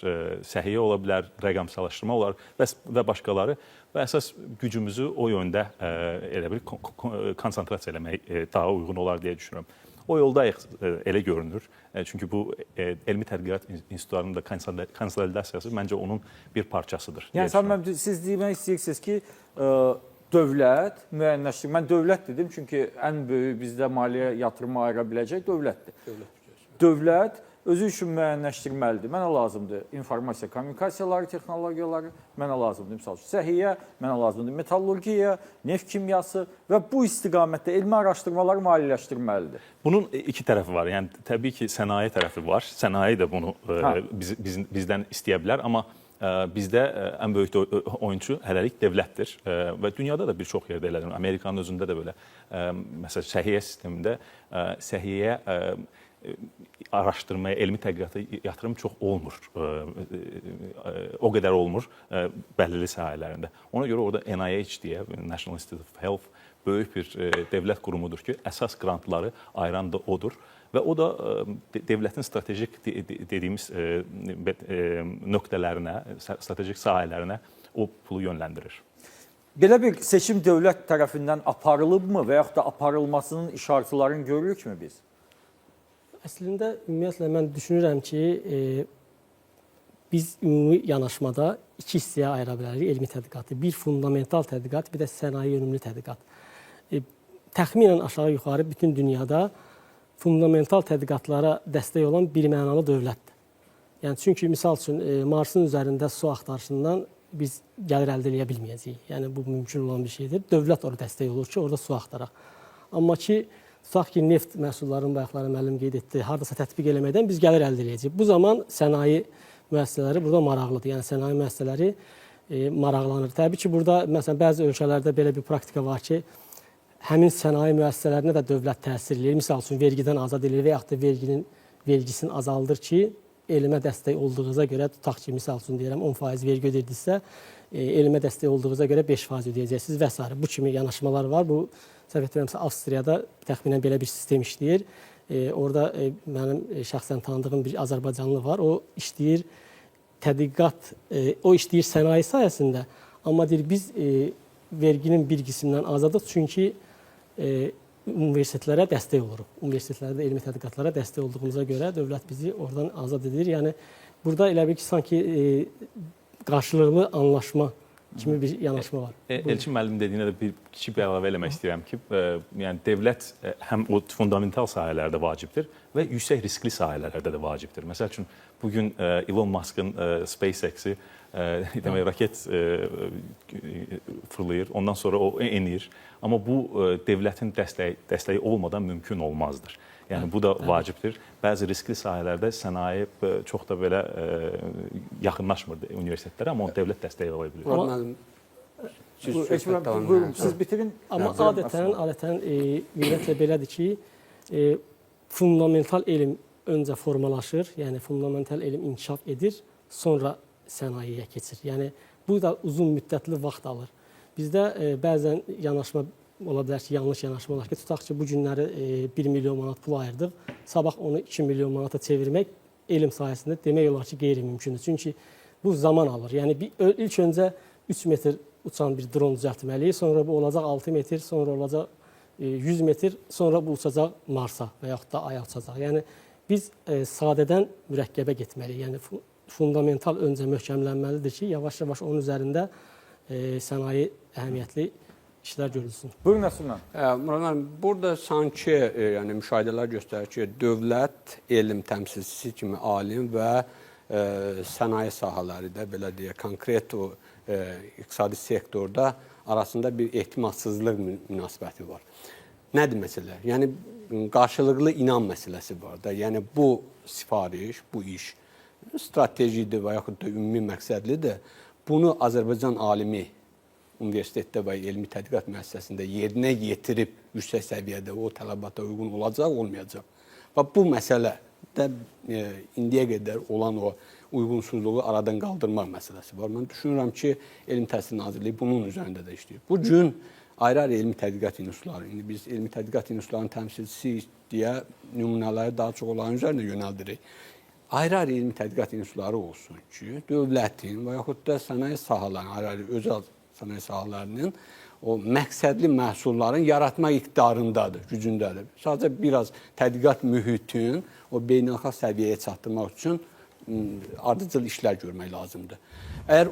D: səhiyyə ola bilər, rəqəmsallaşdırma olar və başqaları. Və əsas gücümüzü o yöndə elə bir konsentrasiya eləmək daha uyğun olar deyə düşünürəm. O yoldayıq, elə görünür. Çünki bu elmi tədqiqat institutlarının da konsolidasiyası məncə onun bir parçasıdır.
A: Yəni, siz demək istəyirsiniz ki, dövlət müəyyənləşdir. Mən dövlət dedim, çünki ən böyük bizdə maliyyə yatırımı ayıra biləcək dövlətdir. Dövlət özü üçün müəyyənləşdirməlidir. Mənə lazımdır informasiya, kommunikasiyaları, texnologiyaları, mənə lazımdır, misal üçün, səhiyyə, mənə lazımdır metallurgiya, neft kimyası və bu istiqamətdə elmi araşdırmaları maliyyələşdirməlidir.
D: Bunun iki tərəfi var. Yəni, təbii ki, sənaye tərəfi var. Sənaye də bunu bizdən istəyə bilər, amma bizdə ən böyük oyunçu hələlik dövlətdir və dünyada da bir çox yerdə elədir. Amerikanın özündə də belə, məsələn, səhiyyə sistemində səhiyyəyə araşdırmaya, elmi tədqiqata yatırım çox olmur. O qədər olmur bəlirli sahələrində. Ona görə orada NIH deyə, National Institute of Health, böyük bir dövlət qurumudur ki, əsas grantları ayıran da odur. Və o da dövlətin stratejik dediyimiz nöqtələrinə, stratejik sahələrinə o pulu yönləndirir.
A: Belə bir seçim dövlət tərəfindən aparılıbmı və yaxud da aparılmasının işartılarını görürükmü biz?
C: Əslində, ümumiyyətlə, mən düşünürəm ki, biz ümumi yanaşmada 2 hissəyə ayıra bilərik elmi tədqiqatı. Bir fundamental tədqiqat, bir də sənaye yönümlü tədqiqat. Təxminən aşağı-yuxarı bütün dünyada fundamental tədqiqatlara dəstək olan birmənalı dövlətdir. Yəni, çünki, misal üçün, Marsın üzərində su axtarışından biz gəlir əldə edə bilməyəcəyik. Yəni, bu mümkün olan bir şeydir. Dövlət orada dəstək olur ki, orada su axtaraq. Amma ki, tutaq ki, neft məhsullarının bayaqları müəllim qeyd etdi, haradasa tətbiq eləməkdən biz gəlir əldə edəcəyik. Bu zaman sənaye müəssisələri burada maraqlıdır. Yəni, sənaye müəssisələri maraqlanır. Təbii ki, burada, məsələn, bəzi ölkələrdə belə bir praktika var ki, həmin sənaye müəssisələrinə də dövlət təsir edir. Misal üçün, vergidən azad edir və yaxud da vergisini azaldır ki, elmə dəstək olduğunuza görə, tutaq ki, misal üçün deyirəm, 10% vergi ödəyirdinizsə, elmə dəstək olduğunuza görə 5% ödəyəcəksiniz və s. Bu kimi yanaşmalar var. Bu, səhv etmirəmsə, Avstriyada təxminən belə bir sistem işləyir. Orada mənim şəxsən tanıdığım bir Azərbaycanlı var. O işləyir tədqiqat, o işləyir sənaye sayəsində. Amma deyir, biz verginin bir qismindən azadıq. Çünki universitetlərə dəstək oluruq. Universitetlərdə elmi tədqiqatlara dəstək olduğumuza görə dövlət bizi oradan azad edir. Yəni burada elə bil ki, sanki qarşılıqlı anlaşma kimi bir yanaşma var.
D: Elçin müəllim dediyinə də bir kiçik bir əlavə eləmək istəyirəm ki, yəni dövlət həm o fundamental sahələrdə vacibdir və yüksək riskli sahələrdə də vacibdir. Məsəl üçün bu gün Elon Musk'ın SpaceX-i demək raket fırlayır, ondan sonra o enir. Amma bu dövlətin dəstəyi olmadan mümkün olmazdır. Yəni bu da vacibdir. Bəzi riskli sahələrdə sənaye çox da belə yaxınlaşmır universitetlərə, amma dövlət dəstəyi ola bilir.
A: Buyurun, siz bitirin.
C: Amma adətən ümumiyyətlə belədir ki, fundamental elm öncə formalaşır, yəni fundamental elm inkişaf edir, sonra sənayeyə keçir. Yəni bu da uzun müddətli vaxt alır. Bizdə bəzən yanaşma ola bilər ki, yanlış yanaşma olar ki, tutaq ki, bu günləri 1 milyon manat pul ayırdıq, sabah onu 2 milyon manata çevirmək elm sayəsində demək olar ki, qeyri-mümkündür. Çünki bu zaman alır. Yəni ilk öncə 3 metr uçan bir dron düzəltməliyik, sonra bu olacaq 6 metr, sonra olacaq 100 metr, sonra bu uçacaq Marsa və yaxud da Aya uçacaq. Yəni biz sadədən mürəkkəbə getməliyik. Yəni fundamental öncə möhkəmlənməlidir ki, yavaş-yavaş onun üzərində sənaye əhəmiyyətli işlər görülsün.
A: Buyurun Nəsrullah.
F: Murad müəllim, burada sanki yəni müşahidələr göstərir ki, dövlət elm təmsilçisi kimi alim və sənaye sahələri də belə deyə konkret o iqtisadi sektorda arasında bir etimadsızlıq münasibəti var. Nədir məsələ? Yəni qarşılıqlı inam məsələsi var da. Yəni bu sifariş, bu iş stratejidir və yaxud da ümumi məqsədlidir. Bunu Azərbaycan alimi universitetdə və elmi tədqiqat müəssisəsində yerinə yetirib yüksək səviyyədə o tələbata uyğun olacaq, olmayacaq. Və bu məsələdə indiyə qədər olan o uyğunsuzluğu aradan qaldırmaq məsələsi var. Mən düşünürəm ki, Elm Təhsil Nazirliyi bunun üzərində də işləyir. Bu gün ayrı-ayrı elmi tədqiqat institutları, indi biz elmi tədqiqat institutlarının təmsilçisi deyə nümunələri daha çox onların üzərində yönəldirik. Ayrı-ayrı elmi tədqiqat institutları olsun ki, dövlətin və yaxud da sənaye sahalarının, ayrı-ayrı özəl sənaye sahalarının o məqsədli məhsulların yaratma iqtidarındadır, gücündədir. Sadəcə biraz tədqiqat mühitin o beynəlxalq səviyyəyə çatdırmaq üçün ardıcıl işlər görmək lazımdır. Əgər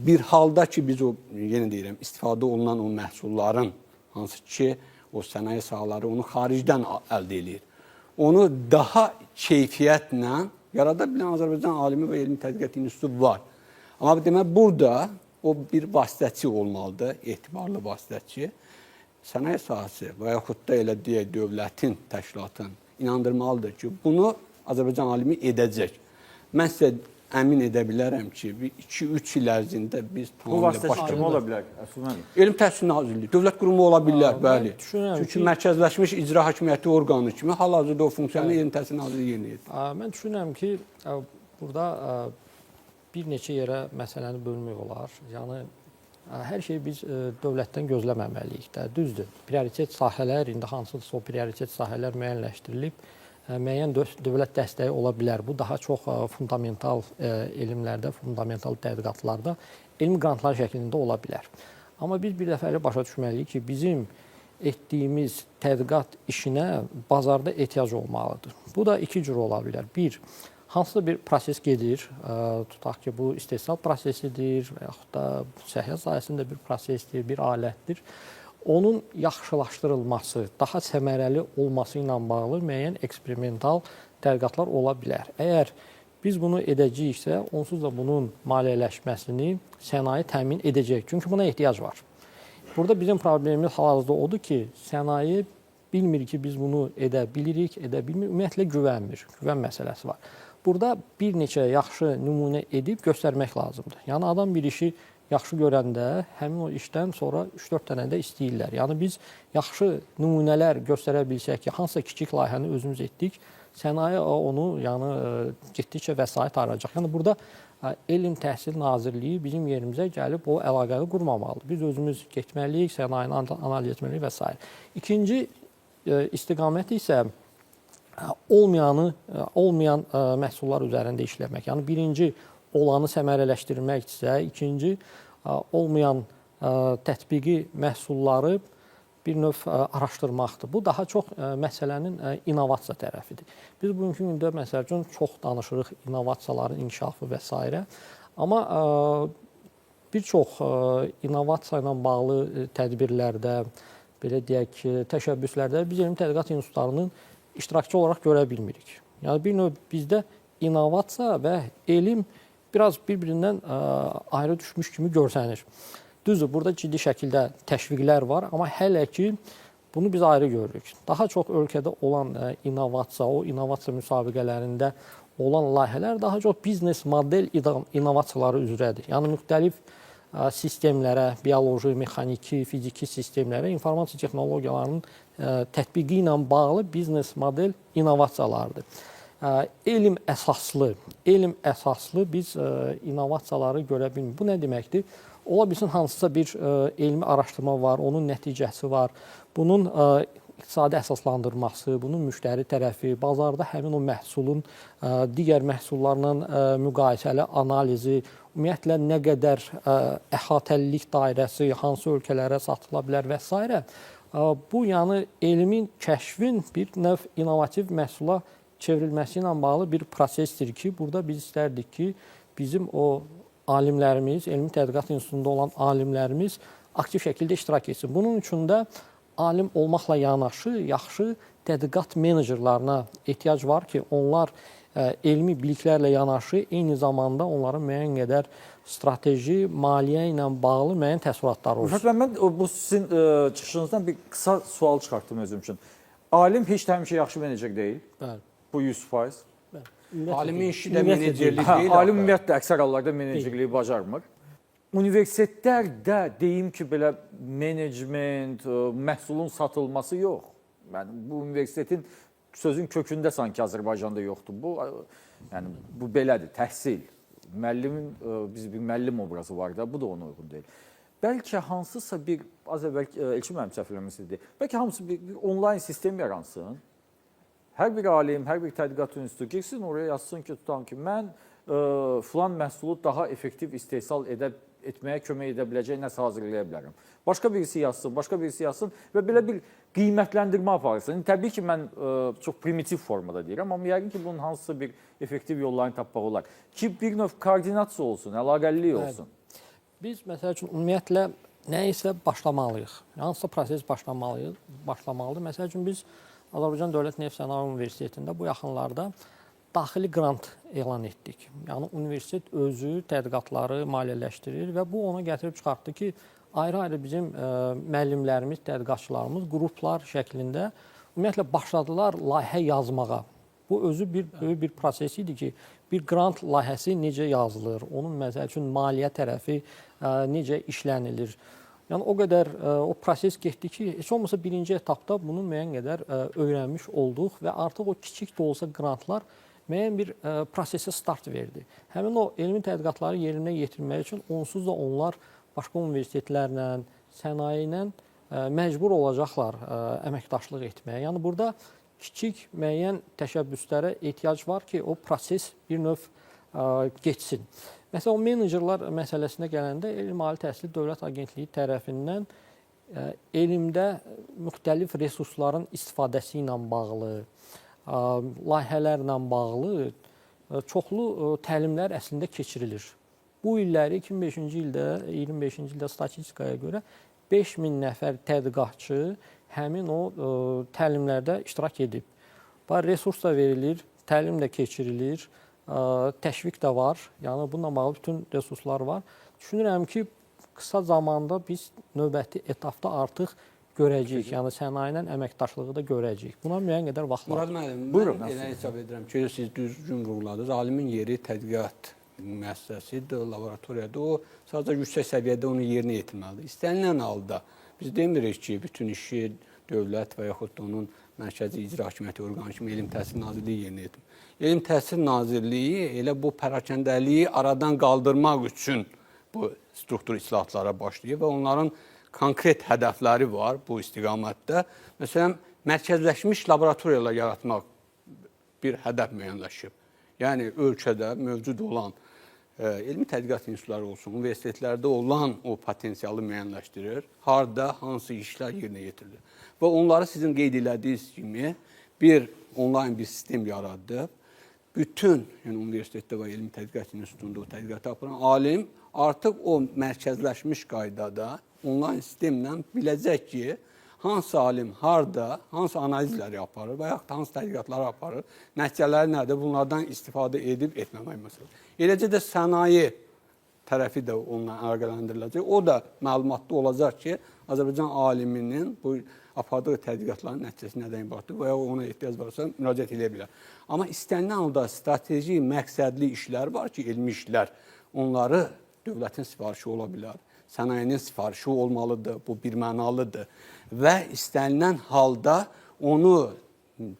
F: bir halda ki, biz o, yenə deyirəm, istifadə olunan o məhsulların, hansı ki, o sənaye sahaları onu xaricdən əldə edir, onu daha keyfiyyətlə yarada bilən Azərbaycan alimi və elmi tədqiqat institutu var. Amma demək, burada o bir vasitəçi olmalıdır, etibarlı vasitəçi. Sənaye sahəsi və yaxud da elə deyək, dövlətin, təşkilatın inandırmalıdır ki, bunu Azərbaycan alimi edəcək. Mən sizə əmin edə bilərəm ki, 2-3 il ərzində biz
A: Bu vasitəçi kim ola bilər?
F: Elm Təhsil Nazirliyi, dövlət qurumu ola bilər, bəli. Çünki mərkəzləşmiş icra hakimiyyəti orqanı kimi hal-hazırda o funksiyanı Elm Təhsil Nazirliyi yerinə yetirir.
E: Mən düşünürəm ki, burada bir neçə yerə məsələni bölmək olar. Yəni, hər şeyi biz dövlətdən gözləməməliyik də. Düzdür, prioritet sahələr, indi hansıdırsa o prioritet sahələr müəyyənləşdirilib, müəyyən dövlət dəstəyi ola bilər. Bu, daha çox fundamental elmlərdə, fundamental tədqiqatlarda elmi qrantlar şəklində ola bilər. Amma biz bir dəfəli başa düşməliyik ki, bizim etdiyimiz tədqiqat işinə bazarda ehtiyac olmalıdır. Bu da iki cür ola bilər. Bir, hansısa bir proses gedir, tutaq ki, bu istehsal prosesidir və yaxud da səhiyyə sahəsində bir prosesdir, bir alətdir. Onun yaxşılaşdırılması, daha səmərəli olması ilə bağlı müəyyən eksperimental tədqiqatlar ola bilər. Əgər biz bunu edəcəyiksə, onsuz da bunun maliyyələşməsini sənaye təmin edəcək. Çünki buna ehtiyac var. Burada bizim problemimiz hal-hazırda odur ki, sənaye bilmir ki, biz bunu edə bilirik, edə bilmir. Ümumiyyətlə güvənmir. Güvən məsələsi var. Burada bir neçə yaxşı nümunə edib göstərmək lazımdır. Yəni, adam bir işi yaxşı görəndə həmin o işdən sonra 3-4 dənə də istəyirlər. Yəni, biz yaxşı nümunələr göstərə bilsək ki, hansısa kiçik layihəni özümüz etdik, sənaye onu getdikcə vəsait arayacaq. Yəni, burada Elm Təhsil Nazirliyi bizim yerimizə gəlib o əlaqəni qurmamalıdır. Biz özümüz getməliyik, sənayeni analiz etməliyik və s. İkinci istiqamət isə olmayan məhsullar üzərində işləmək. Yəni, birinci olanı səmərələşdirməkdirsə, ikinci olmayan tətbiqi məhsulları bir növ araşdırmaqdır. Bu daha çox məsələnin innovasiya tərəfidir. Biz bugünkü gündə məsəl üçün çox danışırıq innovasiyaların inkişafı və s. Amma bir çox innovasiya ilə bağlı tədbirlərdə, belə deyək ki, təşəbbüslərdə biz elmi tədqiqat institutlarının iştirakçı olaraq görə bilmirik. Yəni bir növ bizdə innovasiya və elm biraz bir-birindən ayrı düşmüş kimi görsənir. Düzdür, burada ciddi şəkildə təşviqlər var, amma hələ ki bunu biz ayrı görürük. Daha çox ölkədə olan innovasiya, o innovasiya müsabiqələrində olan layihələr daha çox biznes model innovasiyaları üzrədir. Yəni müxtəlif sistemlərə, bioloji, mexaniki, fiziki sistemlərə, informasiya texnologiyalarının tətbiqi ilə bağlı biznes model innovasiyalardır. Elm əsaslı biz innovasiyaları görə bilmirik. Bu nə deməkdir? Ola bilsin hansısa bir elmi araşdırma var, onun nəticəsi var. Bunun iqtisadi əsaslandırması, bunun müştəri tərəfi, bazarda həmin o məhsulun digər məhsullarla müqayisəli analizi, ümumiyyətlə nə qədər əhatəlilik dairəsi, hansı ölkələrə satıla bilər və s. Bu, yəni elmin, kəşfin bir növ innovativ məhsula çevrilməsi ilə bağlı bir prosesdir ki, burada biz istərdik ki, bizim o alimlərimiz, Elmi Tədqiqat İnstitutunda olan alimlərimiz aktiv şəkildə iştirak etsin. Bunun üçün də alim olmaqla yanaşı, yaxşı tədqiqat menecerlarına ehtiyac var ki, onlar elmi biliklərlə yanaşı, eyni zamanda onların müəyyən qədər strateji, maliyyə ilə bağlı müəyyən təsərrüfatları olsun.
A: Mən bu sizin çıxışınızdan bir qısa sual çıxartdım özüm üçün. Alim heç də həmişə yaxşı menecer deyil.
E: Bəli.
A: Bu 100%.
F: Alimin işi də menecerlik deyil.
A: Alim ümumiyyətlə əksər hallarda menecerliyi bacarmır. Universitetlərdə deyim ki, belə menecment, məhsulun satılması yox. Yəni bu universitetin sözün kökündə sanki Azərbaycanda yoxdur. Bu belədir, təhsil. Müəllimin biz bir müəllim obrazı var da, bu da ona uyğun deyil. Bəlkə hansısa bir az əvvəl Elçin müəllim səhv eləmisiniz. Bəlkə hamısı bir onlayn sistem yaransın. Hər bir alim, hər bir tədqiqat institutu girsin, oraya yazsın ki, tutan ki, mən filan məhsulu daha effektiv istehsal etməyə kömək edə biləcək nəsə hazırlaya bilərəm. Başqa birisi yazsın və belə bir qiymətləndirmə aparsın. Təbii ki, mən çox primitiv formada deyirəm, amma yəqin ki, bunun hansısa bir effektiv yollarını tapmaq olar. Ki, bir növ koordinasiya olsun, əlaqəlilik olsun.
E: Biz, məsəl üçün, ümumiyyətlə, nə isə başlamalıyıq. Hansısa proses başlamalıdır. Məsəl üçün, biz Azərbaycan Dövlət Neft Sənaye Universitetində bu yaxınlarda daxili qrant elan etdik. Yəni, universitet özü tədqiqatları maliyyələşdirir və bu ona gətirib çıxartdı ki, ayrı-ayrı bizim müəllimlərimiz, tədqiqatçılarımız qruplar şəklində ümumiyyətlə başladılar layihə yazmağa. Bu özü böyük bir proses idi ki, bir qrant layihəsi necə yazılır, onun məsəl üçün maliyyə tərəfi necə işlənilir. Yəni o qədər o proses getdi ki, heç olmasa birinci etapda bunu müəyyən qədər öyrənmiş olduq və artıq o kiçik də olsa qrantlar müəyyən bir prosesə start verdi. Həmin o elmi tədqiqatları yerinə yetirmək üçün onsuz da onlar başqa universitetlərlə, sənaye ilə məcbur olacaqlar əməkdaşlıq etməyə. Yəni burada kiçik müəyyən təşəbbüslərə ehtiyac var ki, o proses bir növ geçsin. Məsələn, o menecerlar məsələsinə gələndə Elm Ali Təhsil Dövlət Agentliyi tərəfindən elmdə müxtəlif resursların istifadəsi ilə bağlı, layihələrlə bağlı çoxlu təlimlər əslində keçirilir. Bu illəri 2005-ci ildə, 25-ci ildə statistikaya görə 5000 nəfər tədqiqatçı həmin o təlimlərdə iştirak edib. Resurs da verilir, təlim də keçirilir, təşviq də var. Yəni bununla bağlı bütün resurslar var. Düşünürəm ki, qısa zamanda biz növbəti etapda artıq görəcəyik. Yəni sənaye ilə əməkdaşlığı da görəcəyik. Buna müəyyən qədər vaxt var.
F: Murad müəllim, mən elə hesab edirəm ki, siz düzgün vurguladınız. Alimin yeri tədqiqat müəssisəsidir, laboratoriyadır. O sadəcə yüksək səviyyədə onu yerinə yetirməlidir. İstənilən halda biz demirik ki, bütün işi dövlət və yaxud da onun mərkəzi icra hakimiyyəti orqanı kimi Elm Təhsil Nazirliyi yerinə yetirmir. Elm Təhsil Nazirliyi elə bu pərakəndəliyi aradan qaldırmaq üçün bu struktur islahatlara başlayıb və onların konkret hədəfləri var bu istiqamətdə. Məsələn, mərkəzləşmiş laboratoriyalar yaratmaq bir hədəf müəyyənləşib. Yəni, ölkədə mövcud olan elmi tədqiqat institutları olsun, universitetlərdə olan o potensialı müəyyənləşdirir. Harda, hansı işlər yerinə yetirilir. Və onları sizin qeyd elədiyiniz kimi bir onlayn bir sistem yaradıb. Bütün universitetdə və elmi tədqiqat institutunda o tədqiqatı aparan alim artıq o mərkəzləşmiş qaydada onlayn sistemlə biləcək ki, hansı alim harda, hansı analizləri aparır və yaxud hansı tədqiqatları aparır, nəticələri nədir, bunlardan istifadə edib etməmək məsələsi. Eləcə də sənaye tərəfi də onunla əlaqələndiriləcək. O da məlumatlı olacaq ki, Azərbaycan aliminin bu apardığı tədqiqatların nəticəsi nədən ibarətdir və ya ona ehtiyac varsa müraciət edə bilər. Amma istənilən halda strateji, məqsədli işlər var ki, elmi işlər, onları dövlətin sifarişi ola bilər. Sənayenin sifarişi olmalıdır, bu birmənalıdır və istənilən halda onu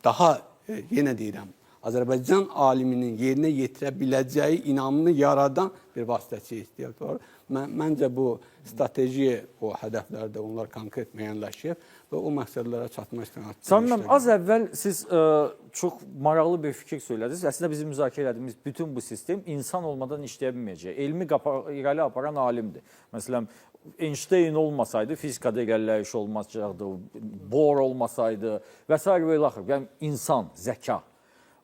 F: daha, yenə deyirəm, Azərbaycan aliminin yerinə yetirə biləcəyi inamını yaradan bir vasitəçiyə ehtiyac var. Məncə bu strateji o hədəflərdə onlar konkret müəyyənləşib və o məqsədlərə çatma istiqamətində.
A: Samim müəllim, az əvvəl siz çox maraqlı bir fikir söylədiniz. Əslində bizim müzakirə etdiyimiz bütün bu sistem insan olmadan işləyə bilməyəcək. Elmi irəli aparan alimdir. Məsələn, Einstein olmasaydı fizikada irəliləyiş olmayacaqdı, Bohr olmasaydı və s. və ilə axır. Yəni insan, zəka.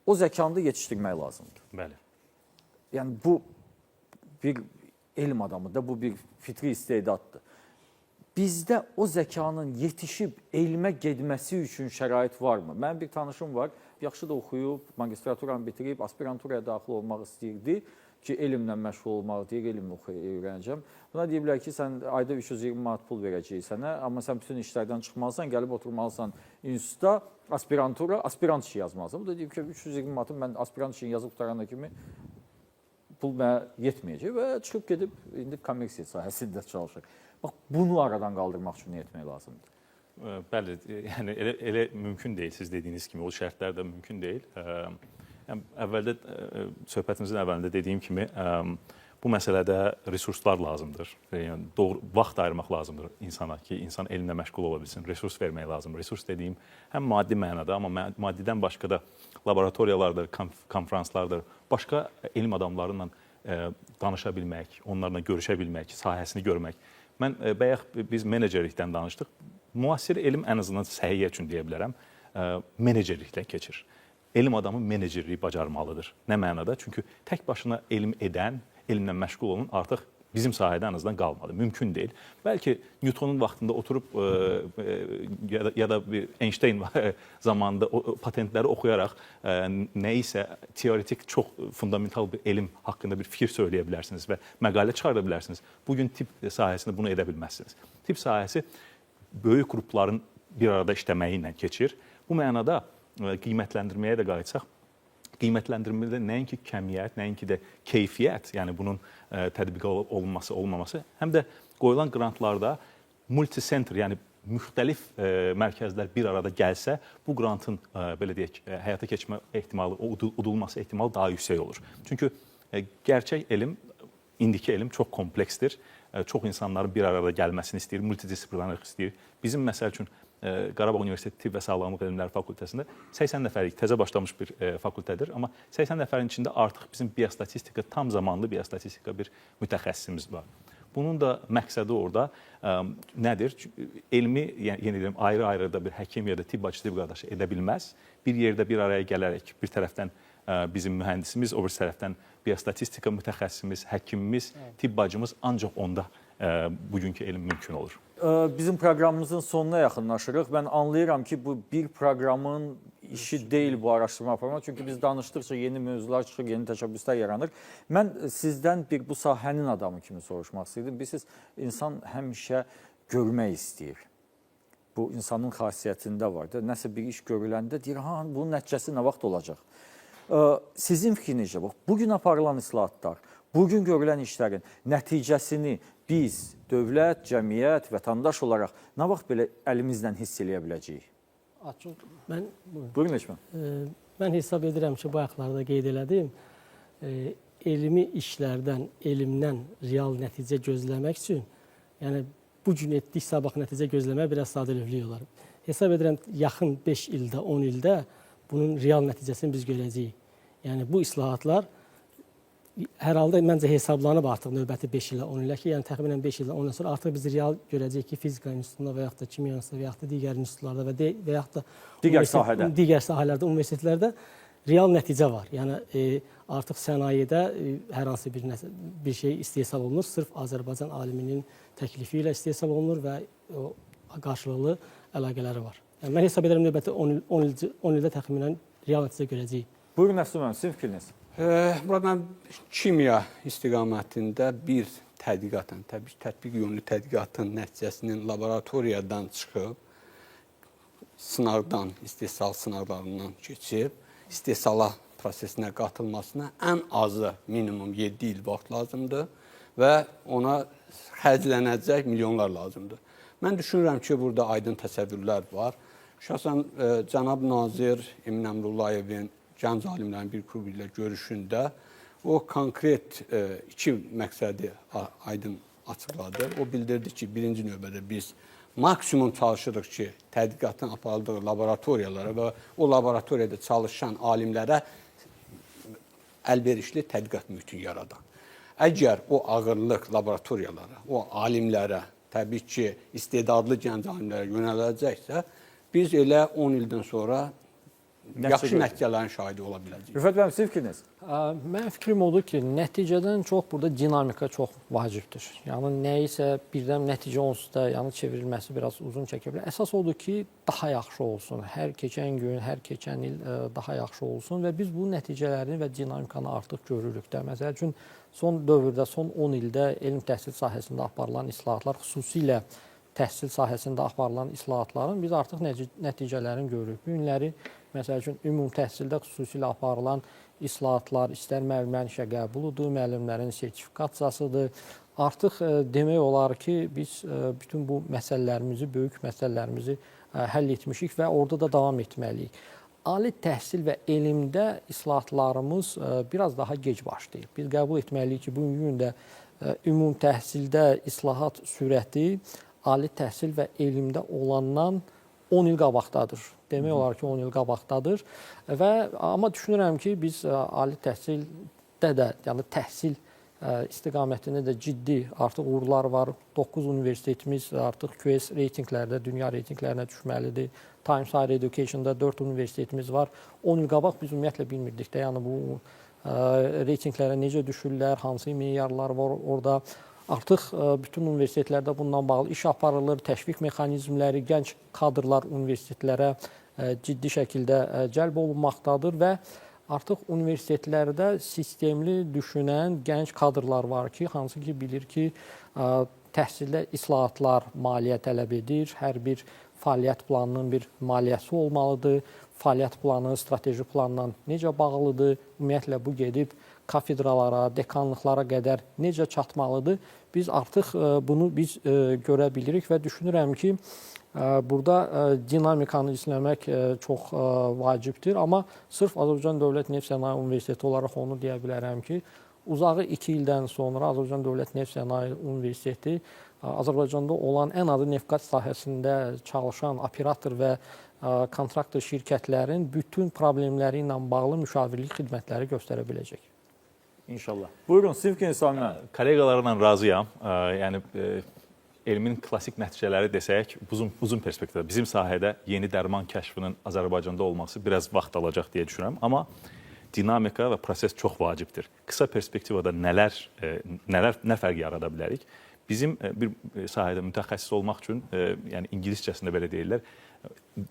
A: O zəkanı da yetişdirmək lazımdır.
D: Bəli.
A: Yəni bu bir elm adamıdır, bu bir fitri istedaddır. Bizdə o zəkanın yetişib elmə getməsi üçün şərait varmı? Mənim bir tanışım var, yaxşı da oxuyub, magistraturanı bitirib, aspiranturaya daxil olmaq istəyirdi ki, elmlə məşğul olmaq deyir, elm öyrənəcəm. Buna deyiblər ki, sən ayda 320 manat pul verəcəyik sənə, amma sən bütün işlərdən çıxmalısan, gəlib oturmalısan institutda, aspirantura, aspirant işi yazmalısan. Bu da deyib ki, 320 manatı mən aspirant işini yazıb qutarana kimi pul mənə yetməyəcək və çıxıb gedib indi kommersiya sahəsində çalışır. Bax, bunu aradan qaldırmaq üçün nə etmək lazımdır?
D: Bəli, yəni elə mümkün deyil, siz dediyiniz kimi, o şərtlər də mümkün deyil. Əvvəldə, söhbətimizin əvvəlində dediyim kimi, bu məsələdə resurslar lazımdır. Yəni, doğru vaxt ayırmaq lazımdır insana ki, insan elmlə məşğul ola bilsin, resurs vermək lazımdır. Resurs dediyim həm maddi mənada, amma maddidən başqa da laboratoriyalardır, konferanslardır, başqa elm adamlarıyla danışa bilmək, onlarla görüşə bilmək, sahəsini görmək. Mən bayaq biz menecerlikdən danışdıq. Müasir elm ən azından səhiyyə üçün deyə bilərəm, menecerlikdən keçir. Elm adamı menecerliyi bacarmalıdır. Nə mənada? Çünki tək başına elm edən, elmlə məşğul olan artıq bizim sahədə ən azından qalmadı. Mümkün deyil. Bəlkə Newtonun vaxtında oturub ya da bir Einstein zamanında patentləri oxuyaraq nə isə teoretik, çox fundamental bir elm haqqında bir fikir söyləyə bilərsiniz və məqalə çıxarda bilərsiniz. Bugün tibb sahəsində bunu edə bilməzsiniz. Tibb sahəsi böyük qrupların bir arada işləməyi ilə keçir. Bu mənada qiymətləndirməyə də qayıtsaq, qiymətləndirmədə nəinki kəmiyyət, nəinki də keyfiyyət, yəni bunun tətbiq olunması, olmaması, həm də qoyulan qrantlarda multisentr, yəni müxtəlif mərkəzlər bir arada gəlsə, bu qrantın belə deyək, həyata keçmə ehtimalı, udulması ehtimalı daha yüksək olur. Çünki gerçək elm, indiki elm çox kompleksdir. Çox insanların bir arada gəlməsini istəyir, multidisiplinarlıq istəyir. Bizim məsəl üçün Qarabağ Universiteti Tibb və Sağlamlıq Elmləri Fakültəsində 80 nəfərlik təzə başlamış bir fakültədir, amma 80 nəfərin içində artıq bizim biostatistika, tam zamanlı biostatistika bir mütəxəssisimiz var. Bunun da məqsədi orada nədir? Elmi, yəni deyirəm, ayrı-ayrı da bir həkim ya da tibb bacısı, tibb qardaşı edə bilməz. Bir yerdə bir araya gələrək, bir tərəfdən bizim mühəndisimiz, o bir tərəfdən biostatistika mütəxəssisimiz, həkimimiz, tibb bacımız ancaq onda bugünkü elm mümkün olur.
A: Bizim proqramımızın sonuna yaxınlaşırıq. Mən anlayıram ki, bu bir proqramın işi deyil bu araşdırma aparmaq. Çünki biz danışdıqca yeni mövzular çıxır, yeni təşəbbüslər yaranır. Mən sizdən bir bu sahənin adamı kimi soruşmaq istəyirdim. Bilirsiniz, insan həmişə görmək istəyir. Bu insanın xasiyyətində var da. Nəsə bir iş görüləndə deyir, bunun nəticəsi nə vaxt olacaq? Sizin fikrinizcə, bugün aparılan islahatlar, bugün görülən işlərin nəticəsini biz, dövlət, cəmiyyət, vətəndaş olaraq nə vaxt belə əlimizlə hiss eləyə biləcəyik?
C: Buyurun
A: Eşmən.
C: Mən hesab edirəm ki, bu ayaqlarda qeyd elədim, elmi işlərdən, elmdən real nəticə gözləmək üçün, yəni bu gün etdik sabah nəticə gözləmək biraz sadəlövlük olar. Hesab edirəm, yaxın 5 ildə, 10 ildə bunun real nəticəsini biz görəcəyik. Yəni bu islahatlar hər halda məncə hesablanıb artıq növbəti 5 ilə 10 ilə ki, yəni təxminən 5 ilə 10 ilə sonra artıq biz real görəcəyik ki, fizika institutunda və yaxud da kimya institutunda və yaxud da digər institutlarda və yaxud da digər sahələrdə, universitetlərdə real nəticə var. Yəni artıq sənayedə hər hansı bir şey istehsal olunur, sırf Azərbaycan aliminin təklifi ilə istehsal olunur və o qarşılıqlı əlaqələri var. Yəni mən hesab edirəm növbəti 10 ildə təxminən real nəticə görəcəyik.
A: Buyurun Nəsrə müəllim, sizin fikriniz?
F: Burada mən kimya istiqamətində bir tədqiqatın, tətbiq yönlü tədqiqatın nəticəsinin laboratoriyadan çıxıb, sınaqdan, istehsal sınaqlarından keçib, istehsala prosesinə qatılmasına ən azı minimum 7 il vaxt lazımdır və ona xərclənəcək milyonlar lazımdır. Mən düşünürəm ki, burada aydın təsəvvürlər var. Şəxsən cənab nazir Emin Əmrullayevin gənc alimlərin bir klubu ilə görüşündə o konkret iki məqsədi aydın açıqladı. O bildirdi ki, birinci növbədə biz maksimum çalışırıq ki, tədqiqatın aparıldığı laboratoriyalara və o laboratoriyada çalışan alimlərə əlverişli tədqiqat mühiti yaradan. Əgər o ağırlıq laboratoriyalara, o alimlərə, təbii ki, istedadlı gənc alimlərə yönələcəksə, biz elə 10 ildən sonra yaxşı nəticələrin şahidi ola biləcəyik.
A: Rüfət müəllim, sizin fikriniz?
E: Mənim fikrim odur ki, nəticədən çox burada dinamika çox vacibdir. Yəni nəyisə birdən nəticə onsuz da çevrilməsi biraz uzun çəkə bilər. Əsas odur ki, daha yaxşı olsun. Hər keçən gün, hər keçən il daha yaxşı olsun və biz bu nəticələrini və dinamikanı artıq görürük də. Məsəl üçün son dövrdə, son 10 ildə elm təhsil sahəsində aparılan islahatlar, xüsusilə təhsil sahəsində aparılan islahatların biz artıq nəticələrini görürük. Bu günləri məsəl üçün ümumi təhsildə xüsusilə aparılan islahatlar, istər müəllimlərin işə qəbuludur, müəllimlərin sertifikasiyasıdır. Artıq demək olar ki, biz bütün bu məsələlərimizi, böyük məsələlərimizi həll etmişik və orada da davam etməliyik. Ali təhsil və elmdə islahatlarımız biraz daha gec başlayıb. Biz qəbul etməliyik ki, bugünkü gündə ümumi təhsildə islahat sürəti ali təhsil və elmdə olandan 10 il qabaqdadır. Demək olar ki, 10 il qabaqdadır. Amma düşünürəm ki, biz ali təhsildə də, yəni təhsil istiqamətində də ciddi artıq uğurlar var. 9 universitetimiz artıq QS reytinqlərdə, dünya reytinqlərinə düşməlidir. Times Higher Education'da 4 universitetimiz var. 10 il qabaq biz ümumiyyətlə bilmirdik də, yəni bu reytinqlərə necə düşürlər, hansı meyarlar var orada. Artıq bütün universitetlərdə bundan bağlı iş aparılır, təşviq mexanizmləri, gənc kadrlar universitetlərə ciddi şəkildə cəlb olunmaqdadır və artıq universitetlərdə sistemli düşünən gənc kadrlar var ki, hansı ki bilir ki, təhsildə islahatlar maliyyə tələb edir, hər bir fəaliyyət planının bir maliyyəsi olmalıdır, fəaliyyət planı, strateji planla necə bağlıdır, ümumiyyətlə bu gedib kafedralara, dekanlıqlara qədər necə çatmalıdır, biz artıq bunu görə bilirik və düşünürəm ki, burada dinamikanı izləmək çox vacibdir. Amma sırf Azərbaycan Dövlət Neft Sənaye Universiteti olaraq onu deyə bilərəm ki, uzağı 2 ildən sonra Azərbaycan Dövlət Neft Sənaye Universiteti Azərbaycanda olan ən adı neft-qaz sahəsində çalışan operator və kontraktor şirkətlərin bütün problemləri ilə bağlı müşavirlik xidmətləri göstərə biləcək.
A: İnşallah. Buyurun, sizin fikriniz Sami.
D: Kollegalarla razıyam. Yəni elmin klassik nəticələri desək, uzun perspektivdə bizim sahədə yeni dərman kəşfinin Azərbaycanda olması biraz vaxt alacaq deyə düşünürəm. Amma dinamika və proses çox vacibdir. Qısa perspektivada nə fərq yarada bilərik? Bizim bir sahədə mütəxəssis olmaq üçün, yəni ingiliscəsində belə deyirlər,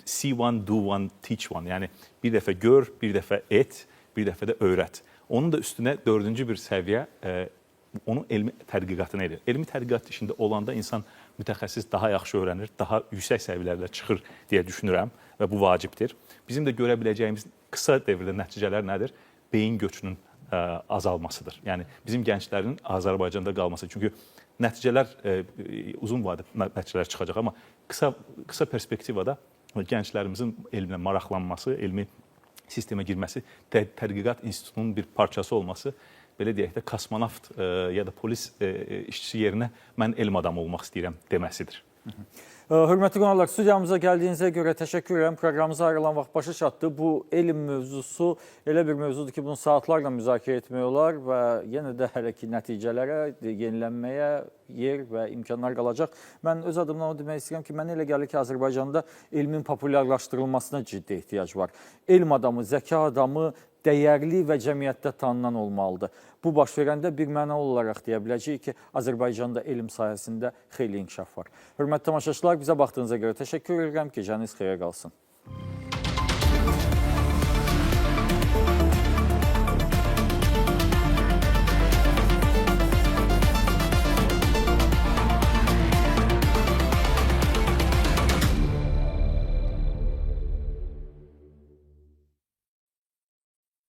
D: see one, do one, teach one. Yəni bir dəfə gör, bir dəfə et, bir dəfə də öyrət. Onun da üstünə 4-cü bir səviyyə onun elmi tədqiqatını edir. Elmi tədqiqat işində olanda insan mütəxəssis daha yaxşı öyrənir, daha yüksək səviyyələrlə çıxır deyə düşünürəm və bu vacibdir. Bizim də görə biləcəyimiz qısa dövrdə nəticələr nədir? Beyin göçünün azalmasıdır. Yəni bizim gənclərin Azərbaycanda qalması. Çünki nəticələr uzun vadədə nəticələr çıxacaq, amma qısa perspektivada gənclərimizin elmlə maraqlanması, elmi sistemə girməsi, tədqiqat institutunun bir parçası olması, belə deyək də kosmonavt ya da polis işçisi yerinə mən elm adamı olmaq istəyirəm deməsidir.
A: Hörmətli qonaqlar, studiyamıza gəldiyinizə görə təşəkkür edirəm. Proqramımıza ayrılan vaxt başa çatdı. Bu elm mövzusu elə bir mövzudur ki, bunu saatlarla müzakirə etmək olar və yenə də hələ ki nəticələrə, yenilənməyə yer və imkanlar qalacaq. Mən öz adımdan o demək istəyirəm ki, mənə elə gəlir ki, Azərbaycanda elmin populyarlaşdırılmasına ciddi ehtiyac var. Elm adamı, zəka adamı dəyərli və cəmiyyətdə tanınan olmalıdır. Bu baş verəndə bir mənalı olaraq deyə biləcəyik ki, Azərbaycanda elm sahəsində xeyli inkişaf var. Hörmətli tamaşaçılar, bizə baxdığınıza görə təşəkkür edirəm. Gecəniz xeyrə qalsın.